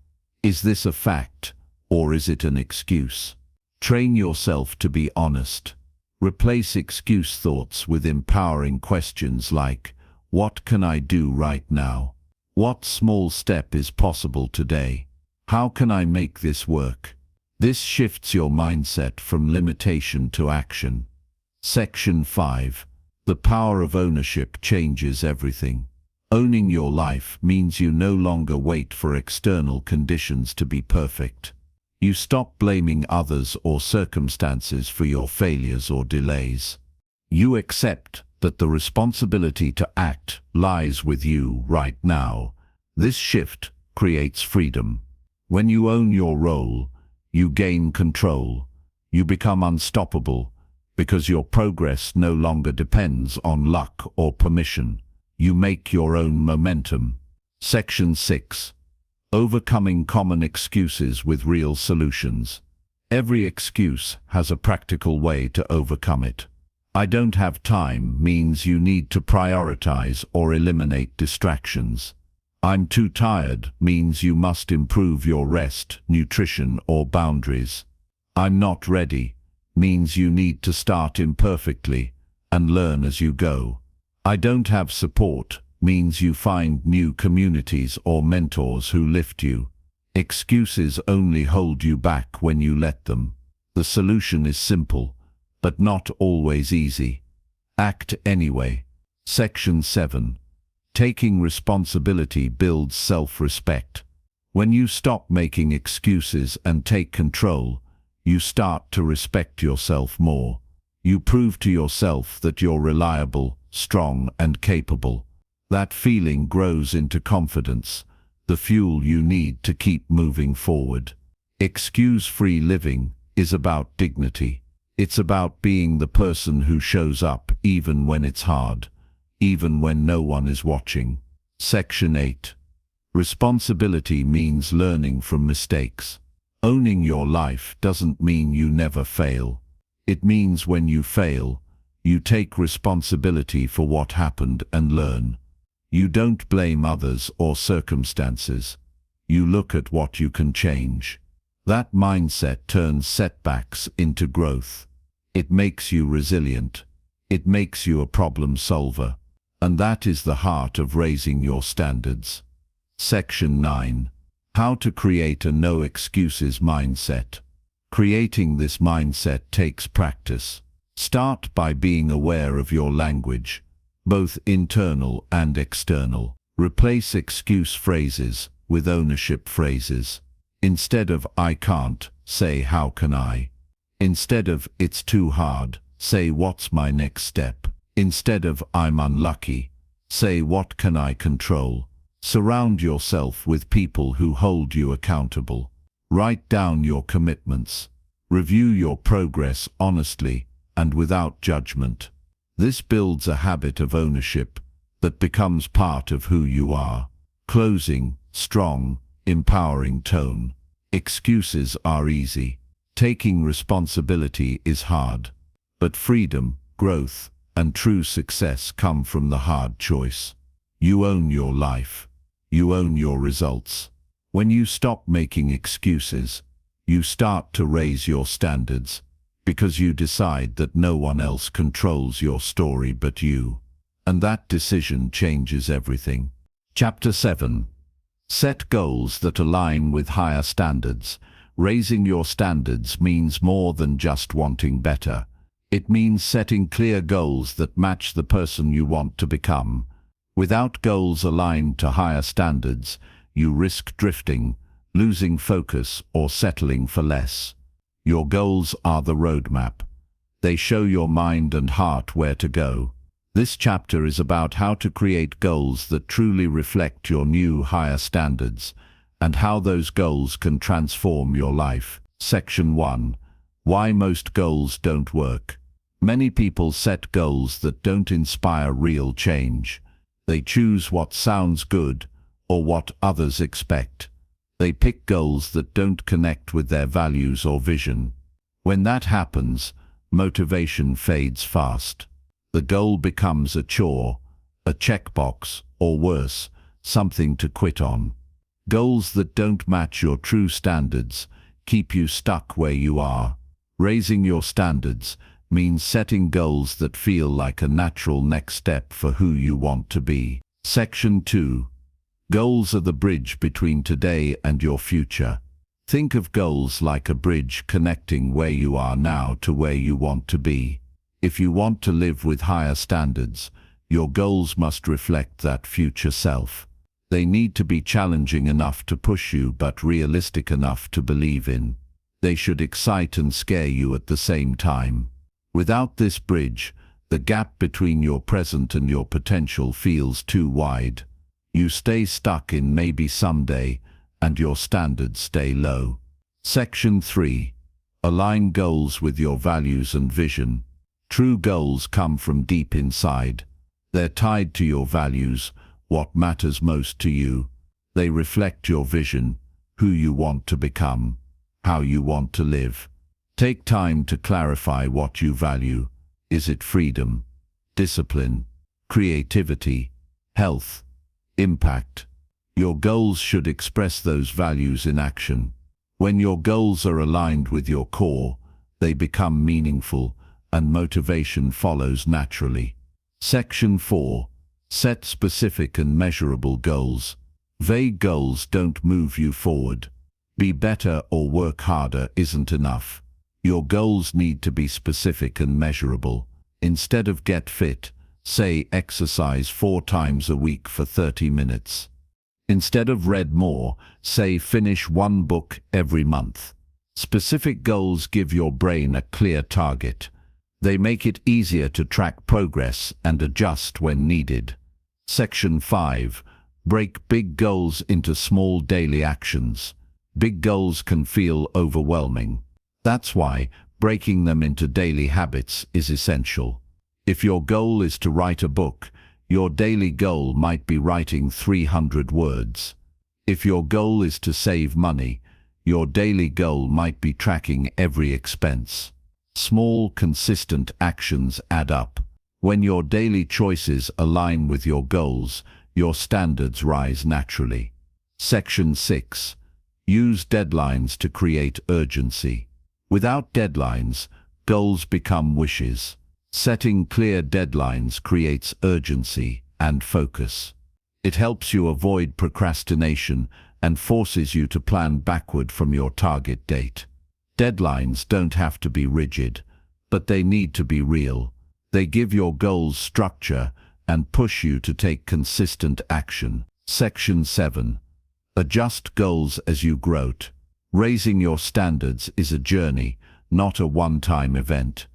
is this a fact or is it an excuse? Train yourself to be honest. Replace excuse thoughts with empowering questions like, "What can I do right now? What small step is possible today? How can I make this work?" This shifts your mindset from limitation to action. Section 5. The power of ownership changes everything. Owning your life means you no longer wait for external conditions to be perfect. You stop blaming others or circumstances for your failures or delays. You accept that the responsibility to act lies with you right now. This shift creates freedom. When you own your role, you gain control. You become unstoppable because your progress no longer depends on luck or permission. You make your own momentum. Section 6. Overcoming common excuses with real solutions. Every excuse has a practical way to overcome it. "I don't have time" means you need to prioritize or eliminate distractions. "I'm too tired" means you must improve your rest, nutrition, or boundaries. "I'm not ready" means you need to start imperfectly and learn as you go. "I don't have support" means you find new communities or mentors who lift you. Excuses only hold you back when you let them. The solution is simple, but not always easy. Act anyway. Section 7. Taking responsibility builds self-respect. When you stop making excuses and take control, you start to respect yourself more. You prove to yourself that you're reliable, strong, and capable. That feeling grows into confidence, the fuel you need to keep moving forward. Excuse-free living is about dignity. It's about being the person who shows up even when it's hard, even when no one is watching. Section 8. Responsibility means learning from mistakes. Owning your life doesn't mean you never fail. It means when you fail, you take responsibility for what happened and learn. You don't blame others or circumstances. You look at what you can change. That mindset turns setbacks into growth. It makes you resilient. It makes you a problem solver. And that is the heart of raising your standards. Section 9. How to create a no excuses mindset. Creating this mindset takes practice. Start by being aware of your language, both internal and external. Replace excuse phrases with ownership phrases. Instead of "I can't," say "How can I?" Instead of "It's too hard," say "What's my next step?" Instead of "I'm unlucky," say "What can I control?" Surround yourself with people who hold you accountable. Write down your commitments. Review your progress honestly and without judgment. This builds a habit of ownership that becomes part of who you are. Closing, strong, empowering tone. Excuses are easy. Taking responsibility is hard. But freedom, growth, and true success come from the hard choice. You own your life. You own your results. When you stop making excuses, you start to raise your standards, because you decide that no one else controls your story but you. And that decision changes everything. Chapter 7. Set goals that align with higher standards. Raising your standards means more than just wanting better. It means setting clear goals that match the person you want to become. Without goals aligned to higher standards, you risk drifting, losing focus, or settling for less. Your goals are the roadmap. They show your mind and heart where to go. This chapter is about how to create goals that truly reflect your new higher standards, and how those goals can transform your life. Section 1. Why most goals don't work. Many people set goals that don't inspire real change. They choose what sounds good or what others expect. They pick goals that don't connect with their values or vision. When that happens, motivation fades fast. The goal becomes a chore, a checkbox, or worse, something to quit on. Goals that don't match your true standards keep you stuck where you are. Raising your standards means setting goals that feel like a natural next step for who you want to be. Section 2. Goals are the bridge between today and your future. Think of goals like a bridge connecting where you are now to where you want to be. If you want to live with higher standards, your goals must reflect that future self. They need to be challenging enough to push you but realistic enough to believe in. They should excite and scare you at the same time. Without this bridge, the gap between your present and your potential feels too wide. You stay stuck in maybe someday, and your standards stay low. Section 3. Align goals with your values and vision. True goals come from deep inside. They're tied to your values, what matters most to you. They reflect your vision, who you want to become, how you want to live. Take time to clarify what you value. Is it freedom, discipline, creativity, health, impact? Your goals should express those values in action. When your goals are aligned with your core, they become meaningful, and motivation follows naturally. Section 4. Set specific and measurable goals. Vague goals don't move you forward. Be better or work harder isn't enough. Your goals need to be specific and measurable. Instead of get fit, say exercise 4 times a week for 30 minutes. Instead of read more, say finish one book every month. Specific goals give your brain a clear target. They make it easier to track progress and adjust when needed. Section 5. Break big goals into small daily actions. Big goals can feel overwhelming. That's why breaking them into daily habits is essential. If your goal is to write a book, your daily goal might be writing 300 words. If your goal is to save money, your daily goal might be tracking every expense. Small, consistent actions add up. When your daily choices align with your goals, your standards rise naturally. Section 6. Use deadlines to create urgency. Without deadlines, goals become wishes. Setting clear deadlines creates urgency and focus. It helps you avoid procrastination and forces you to plan backward from your target date. Deadlines don't have to be rigid, but they need to be real. They give your goals structure and push you to take consistent action. Section 7. Adjust goals as you grow. Raising your standards is a journey, not a one-time event.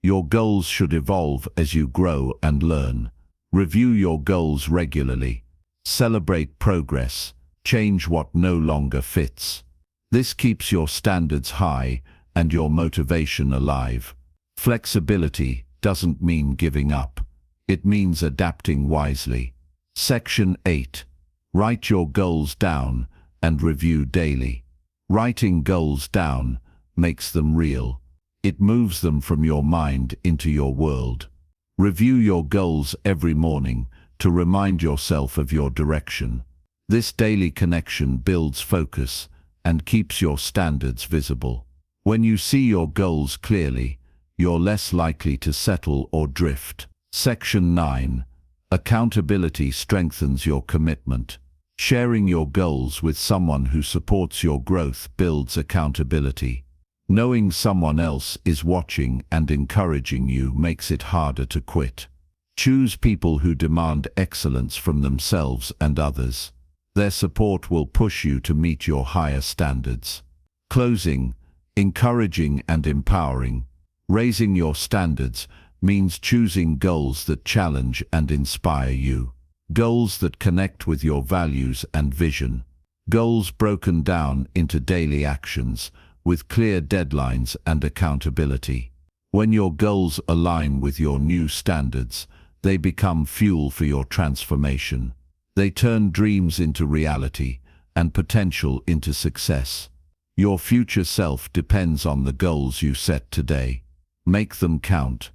Your goals should evolve as you grow and learn. Review your goals regularly. Celebrate progress. Change what no longer fits. This keeps your standards high and your motivation alive. Flexibility doesn't mean giving up. It means adapting wisely. Section 8. Write your goals down and review daily. Writing goals down makes them real. It moves them from your mind into your world. Review your goals every morning to remind yourself of your direction. This daily connection builds focus and keeps your standards visible. When you see your goals clearly, you're less likely to settle or drift. Section 9. Accountability strengthens your commitment. Sharing your goals with someone who supports your growth builds accountability. Knowing someone else is watching and encouraging you makes it harder to quit. Choose people who demand excellence from themselves and others. Their support will push you to meet your higher standards. Closing, encouraging and empowering. Raising your standards means choosing goals that challenge and inspire you. Goals that connect with your values and vision. Goals broken down into daily actions with clear deadlines and accountability. When your goals align with your new standards, they become fuel for your transformation. They turn dreams into reality and potential into success. Your future self depends on the goals you set today. Make them count.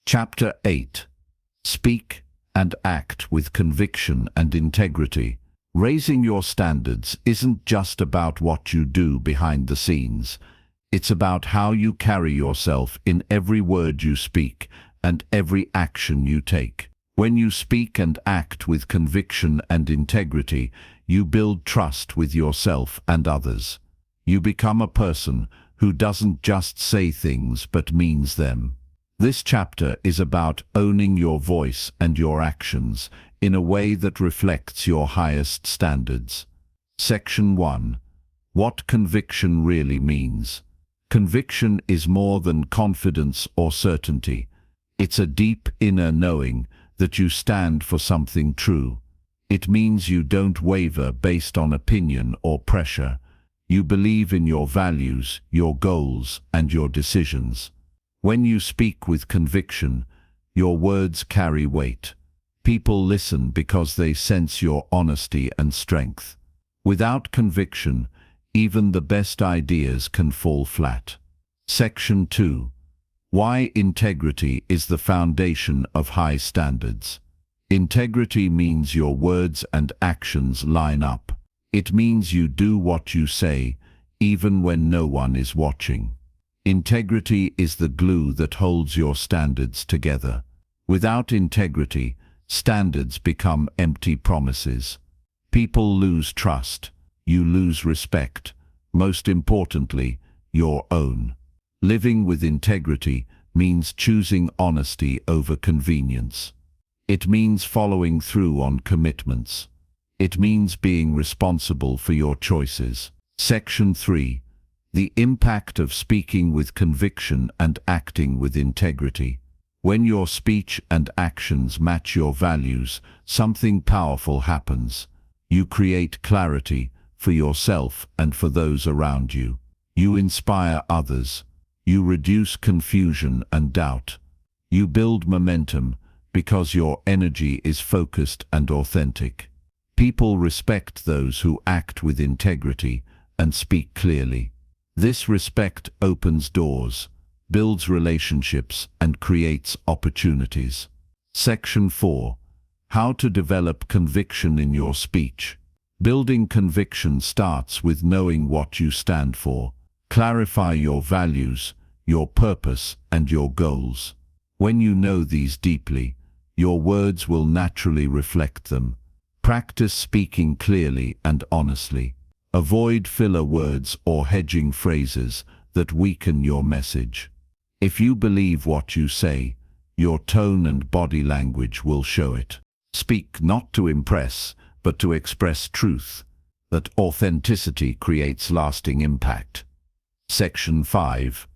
Chapter 8. Speak and act with conviction and integrity. Raising your standards isn't just about what you do behind the scenes. It's about how you carry yourself in every word you speak and every action you take. When you speak and act with conviction and integrity, you build trust with yourself and others. You become a person who doesn't just say things but means them. This chapter is about owning your voice and your actions in a way that reflects your highest standards. Section 1. What conviction really means. Conviction is more than confidence or certainty. It's a deep inner knowing that you stand for something true. It means you don't waver based on opinion or pressure. You believe in your values, your goals, and your decisions. When you speak with conviction, your words carry weight. People listen because they sense your honesty and strength. Without conviction, even the best ideas can fall flat. Section 2. Why integrity is the foundation of high standards. Integrity means your words and actions line up. It means you do what you say, even when no one is watching. Integrity is the glue that holds your standards together. Without integrity, standards become empty promises. People lose trust. You lose respect. Most importantly, your own. Living with integrity means choosing honesty over convenience. It means following through on commitments. It means being responsible for your choices. Section 3. The impact of speaking with conviction and acting with integrity. When your speech and actions match your values, something powerful happens. You create clarity for yourself and for those around you. You inspire others. You reduce confusion and doubt. You build momentum because your energy is focused and authentic. People respect those who act with integrity and speak clearly. This respect opens doors, builds relationships, and creates opportunities. Section 4. How to develop conviction in your speech. Building conviction starts with knowing what you stand for. Clarify your values, your purpose, and your goals. When you know these deeply, your words will naturally reflect them. Practice speaking clearly and honestly. Avoid filler words or hedging phrases that weaken your message. If you believe what you say, your tone and body language will show it. Speak not to impress, but to express truth. That authenticity creates lasting impact. Section 5.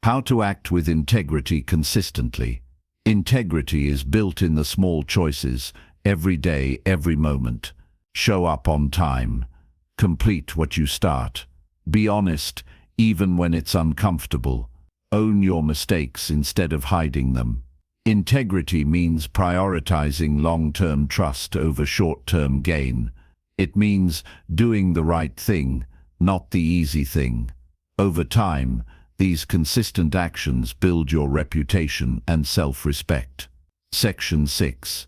How to act with integrity consistently. Integrity is built in the small choices, every day, every moment. Show up on time. Complete what you start. Be honest, even when it's uncomfortable. Own your mistakes instead of hiding them. Integrity means prioritizing long-term trust over short-term gain. It means doing the right thing, not the easy thing. Over time, these consistent actions build your reputation and self-respect. Section 6.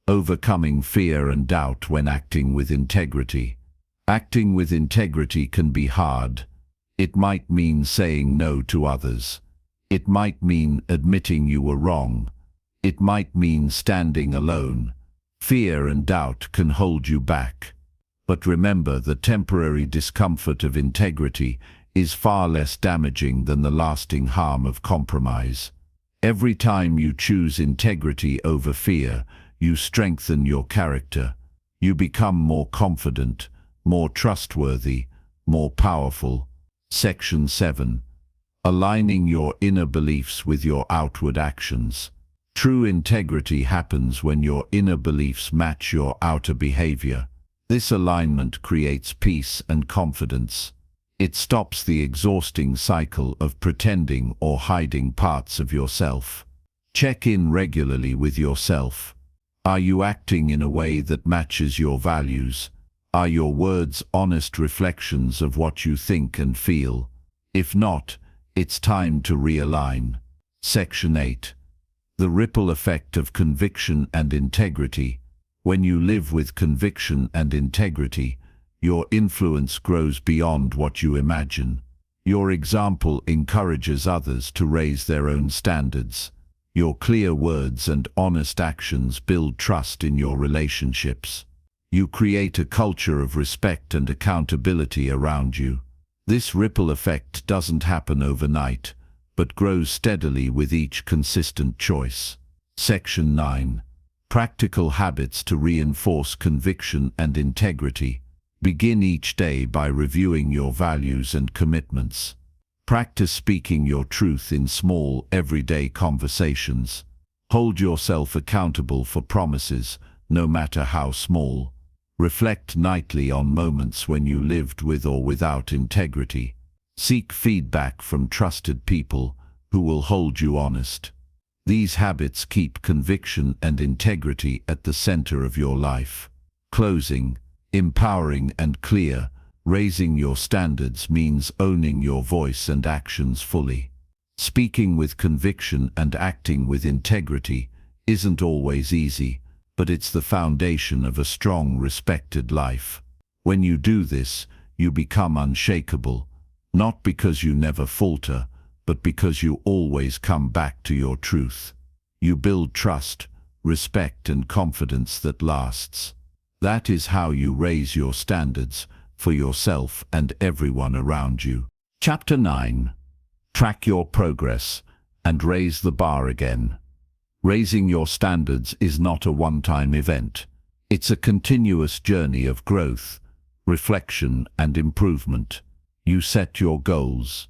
Overcoming fear and doubt when acting with integrity. Acting with integrity can be hard. It might mean saying no to others. It might mean admitting you were wrong. It might mean standing alone. Fear and doubt can hold you back. But remember, the temporary discomfort of integrity is far less damaging than the lasting harm of compromise. Every time you choose integrity over fear, you strengthen your character. You become more confident, more trustworthy, more powerful. Section 7. Aligning your inner beliefs with your outward actions. True integrity happens when your inner beliefs match your outer behavior. This alignment creates peace and confidence. It stops the exhausting cycle of pretending or hiding parts of yourself. Check in regularly with yourself. Are you acting in a way that matches your values? Are your words honest reflections of what you think and feel? If not, it's time to realign. Section 8. The ripple effect of conviction and integrity. When you live with conviction and integrity, your influence grows beyond what you imagine. Your example encourages others to raise their own standards. Your clear words and honest actions build trust in your relationships. You create a culture of respect and accountability around you. This ripple effect doesn't happen overnight, but grows steadily with each consistent choice. Section 9. Practical habits to reinforce conviction and integrity. Begin each day by reviewing your values and commitments. Practice speaking your truth in small, everyday conversations. Hold yourself accountable for promises, no matter how small. Reflect nightly on moments when you lived with or without integrity. Seek feedback from trusted people who will hold you honest. These habits keep conviction and integrity at the center of your life. Closing. Empowering and clear. Raising your standards means owning your voice and actions fully. Speaking with conviction and acting with integrity isn't always easy, but it's the foundation of a strong, respected life. When you do this, you become unshakable, not because you never falter, but because you always come back to your truth. You build trust, respect, and confidence that lasts. That is how you raise your standards for yourself and everyone around you. Chapter 9. Track your progress and raise the bar again. Raising your standards is not a one-time event. It's a continuous journey of growth, reflection, and improvement. You set your goals.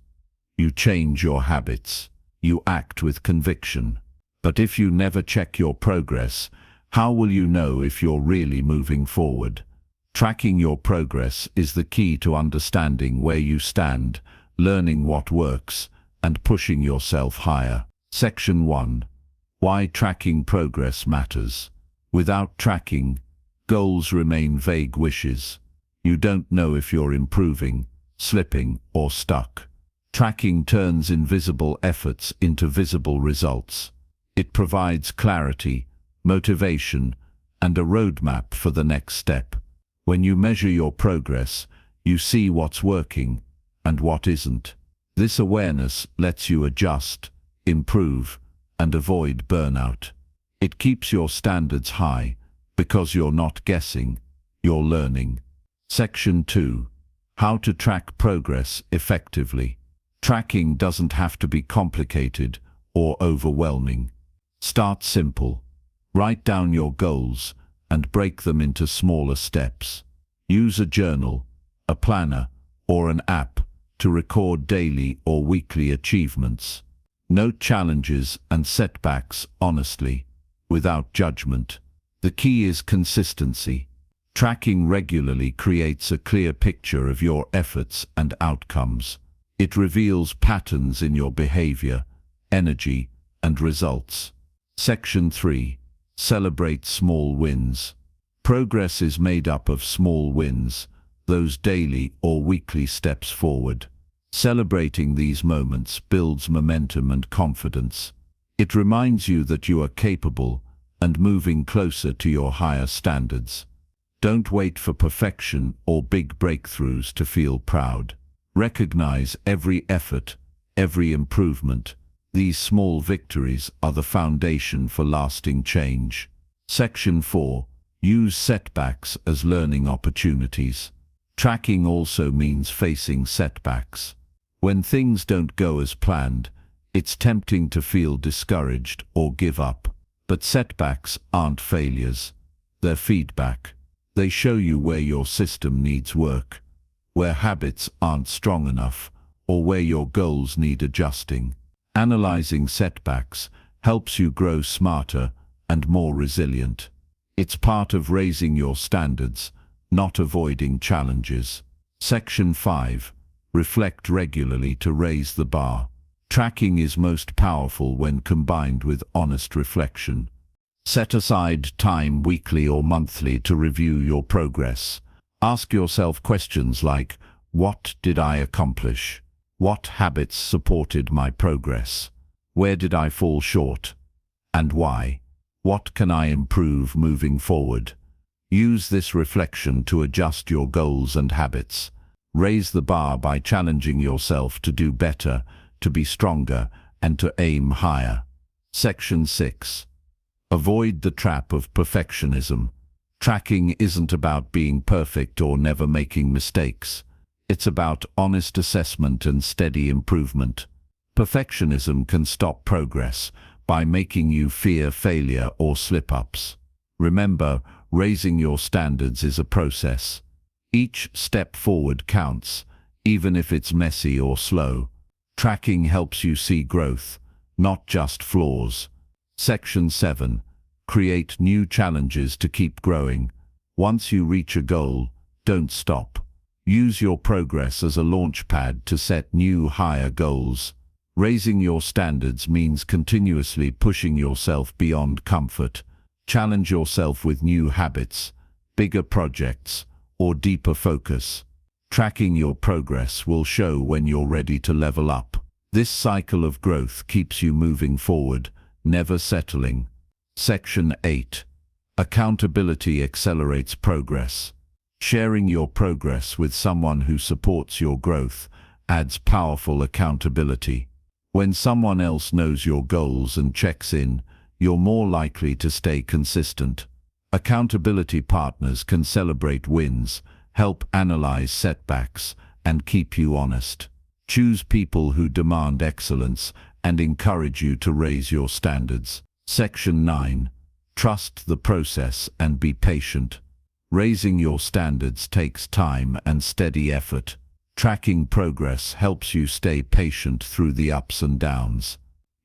You change your habits. You act with conviction. But if you never check your progress, how will you know if you're really moving forward? Tracking your progress is the key to understanding where you stand, learning what works, and pushing yourself higher. Section 1. Why tracking progress matters. Without tracking, goals remain vague wishes. You don't know if you're improving, slipping, or stuck. Tracking turns invisible efforts into visible results. It provides clarity, motivation, and a roadmap for the next step. When you measure your progress, you see what's working and what isn't. This awareness lets you adjust, improve, and avoid burnout. It keeps your standards high because you're not guessing, you're learning. Section 2. How to track progress effectively. Tracking doesn't have to be complicated or overwhelming. Start simple. Write down your goals and break them into smaller steps. Use a journal, a planner, or an app to record daily or weekly achievements. Note challenges and setbacks honestly, without judgment. The key is consistency. Tracking regularly creates a clear picture of your efforts and outcomes. It reveals patterns in your behavior, energy, and results. Section 3. Celebrate small wins. Progress is made up of small wins, those daily or weekly steps forward. Celebrating these moments builds momentum and confidence. It reminds you that you are capable and moving closer to your higher standards. Don't wait for perfection or big breakthroughs to feel proud. Recognize every effort, every improvement. These small victories are the foundation for lasting change. Section 4. Use setbacks as learning opportunities. Tracking also means facing setbacks. When things don't go as planned, it's tempting to feel discouraged or give up. But setbacks aren't failures. They're feedback. They show you where your system needs work, where habits aren't strong enough, or where your goals need adjusting. Analyzing setbacks helps you grow smarter and more resilient. It's part of raising your standards, not avoiding challenges. Section 5. Reflect regularly to raise the bar. Tracking is most powerful when combined with honest reflection. Set aside time weekly or monthly to review your progress. Ask yourself questions like, what did I accomplish? What habits supported my progress? Where did I fall short? And why? What can I improve moving forward? Use this reflection to adjust your goals and habits. Raise the bar by challenging yourself to do better, to be stronger, and to aim higher. Section 6. Avoid the trap of perfectionism. Tracking isn't about being perfect or never making mistakes. It's about honest assessment and steady improvement. Perfectionism can stop progress by making you fear failure or slip-ups. Remember, raising your standards is a process. Each step forward counts, even if it's messy or slow. Tracking helps you see growth, not just flaws. Section 7. Create new challenges to keep growing. Once you reach a goal, don't stop. Use your progress as a launchpad to set new, higher goals. Raising your standards means continuously pushing yourself beyond comfort. Challenge yourself with new habits, bigger projects, or deeper focus. Tracking your progress will show when you're ready to level up. This cycle of growth keeps you moving forward, never settling. Section 8. Accountability accelerates progress. Sharing your progress with someone who supports your growth adds powerful accountability. When someone else knows your goals and checks in, you're more likely to stay consistent. Accountability partners can celebrate wins, help analyze setbacks, and keep you honest. Choose people who demand excellence and encourage you to raise your standards. Section 9. Trust the process and be patient. Raising your standards takes time and steady effort. Tracking progress helps you stay patient through the ups and downs.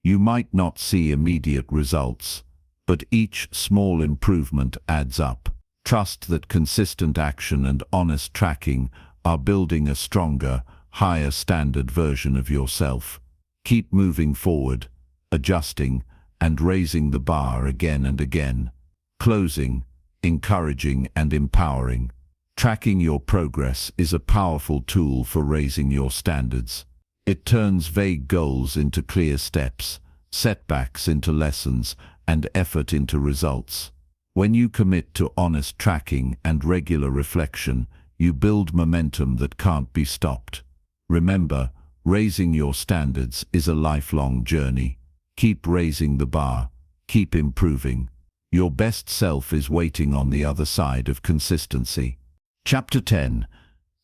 You might not see immediate results, but each small improvement adds up. Trust that consistent action and honest tracking are building a stronger, higher standard version of yourself. Keep moving forward, adjusting, and raising the bar again and again. Closing, encouraging and empowering. Tracking your progress is a powerful tool for raising your standards. It turns vague goals into clear steps, setbacks into lessons, and effort into results. When you commit to honest tracking and regular reflection, you build momentum that can't be stopped. Remember, raising your standards is a lifelong journey. Keep raising the bar, keep improving. Your best self is waiting on the other side of consistency. Chapter 10.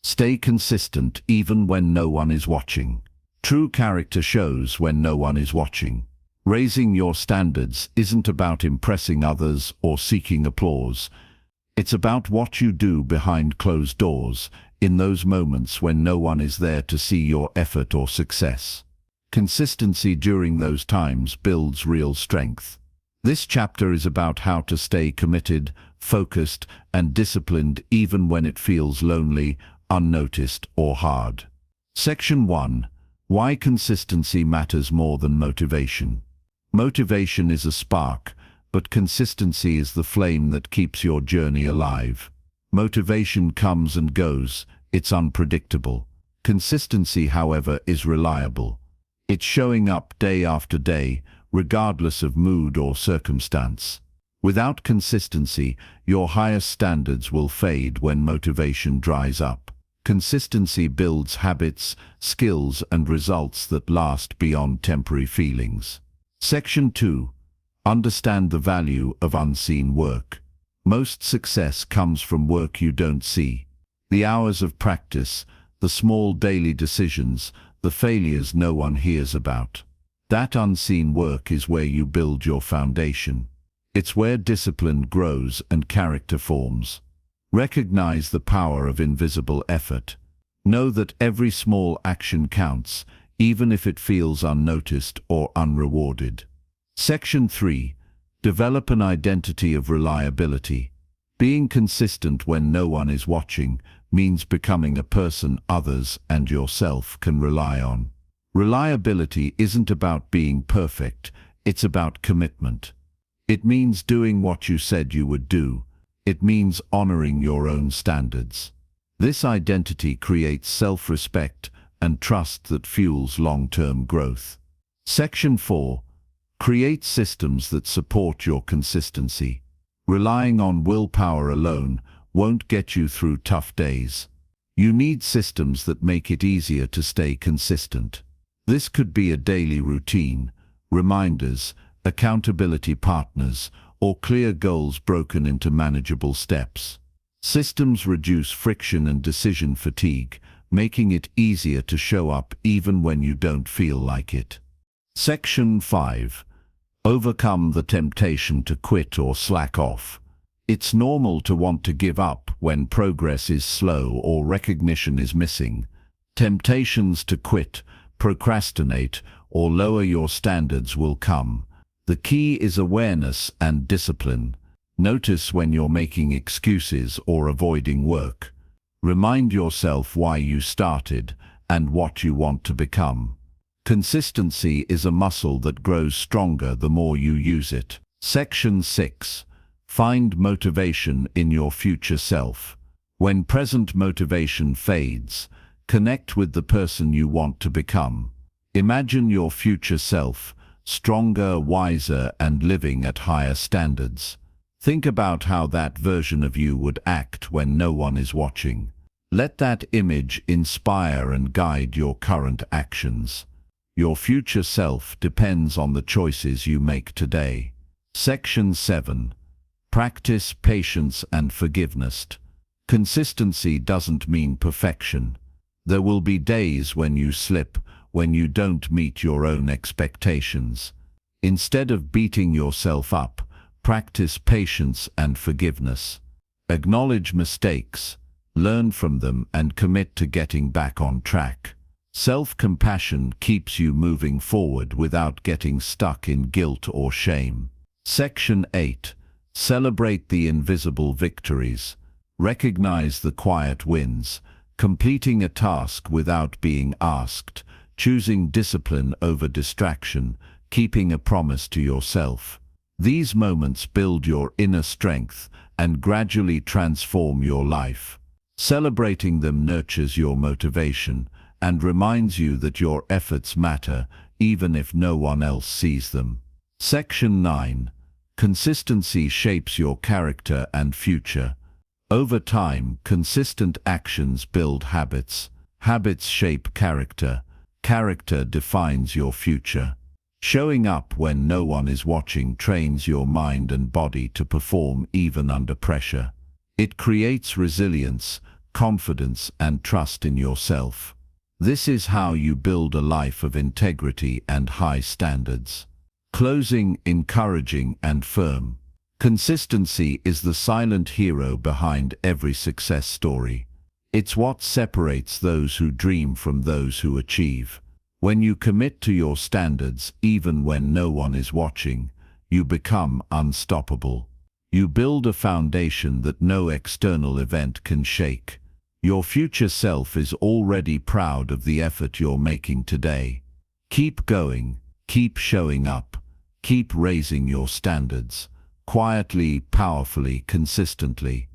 Stay consistent even when no one is watching. True character shows when no one is watching. Raising your standards isn't about impressing others or seeking applause. It's about what you do behind closed doors, in those moments when no one is there to see your effort or success. Consistency during those times builds real strength. This chapter is about how to stay committed, focused, and disciplined even when it feels lonely, unnoticed, or hard. Section 1. Why consistency matters more than motivation. Motivation is a spark, but consistency is the flame that keeps your journey alive. Motivation comes and goes, it's unpredictable. Consistency, however, is reliable. It's showing up day after day, regardless of mood or circumstance. Without consistency, your highest standards will fade when motivation dries up. Consistency builds habits, skills, and results that last beyond temporary feelings. Section 2. Understand the value of unseen work. Most success comes from work you don't see. The hours of practice, the small daily decisions, the failures no one hears about. That unseen work is where you build your foundation. It's where discipline grows and character forms. Recognize the power of invisible effort. Know that every small action counts, even if it feels unnoticed or unrewarded. Section 3. Develop an identity of reliability. Being consistent when no one is watching means becoming a person others and yourself can rely on. Reliability isn't about being perfect, it's about commitment. It means doing what you said you would do. It means honoring your own standards. This identity creates self-respect and trust that fuels long-term growth. Section 4. Create systems that support your consistency. Relying on willpower alone won't get you through tough days. You need systems that make it easier to stay consistent. This could be a daily routine, reminders, accountability partners, or clear goals broken into manageable steps. Systems reduce friction and decision fatigue, making it easier to show up even when you don't feel like it. Section 5. Overcome the temptation to quit or slack off. It's normal to want to give up when progress is slow or recognition is missing. Temptations to quit, procrastinate, or lower your standards will come. The key is awareness and discipline. Notice when you're making excuses or avoiding work. Remind yourself why you started and what you want to become. Consistency is a muscle that grows stronger the more you use it. Section 6. Find motivation in your future self. When present motivation fades, connect with the person you want to become. Imagine your future self, stronger, wiser, and living at higher standards. Think about how that version of you would act when no one is watching. Let that image inspire and guide your current actions. Your future self depends on the choices you make today. Section 7. Practice patience and forgiveness. Consistency doesn't mean perfection. There will be days when you slip, when you don't meet your own expectations. Instead of beating yourself up, Practice patience and forgiveness. Acknowledge mistakes, learn from them, and commit to getting back on track. Self-compassion keeps you moving forward without getting stuck in guilt or shame. Section 8. Celebrate the invisible victories. Recognize the quiet wins, completing a task without being asked, choosing discipline over distraction, keeping a promise to yourself. These moments build your inner strength and gradually transform your life. Celebrating them nurtures your motivation and reminds you that your efforts matter even if no one else sees them. Section 9. Consistency shapes your character and future. Over time, consistent actions build habits. Habits shape character. Character defines your future. Showing up when no one is watching trains your mind and body to perform even under pressure. It creates resilience, confidence, and trust in yourself. This is how you build a life of integrity and high standards. Closing, encouraging, and firm. Consistency is the silent hero behind every success story. It's what separates those who dream from those who achieve. When you commit to your standards, even when no one is watching, you become unstoppable. You build a foundation that no external event can shake. Your future self is already proud of the effort you're making today. Keep going, keep showing up, keep raising your standards, quietly, powerfully, consistently.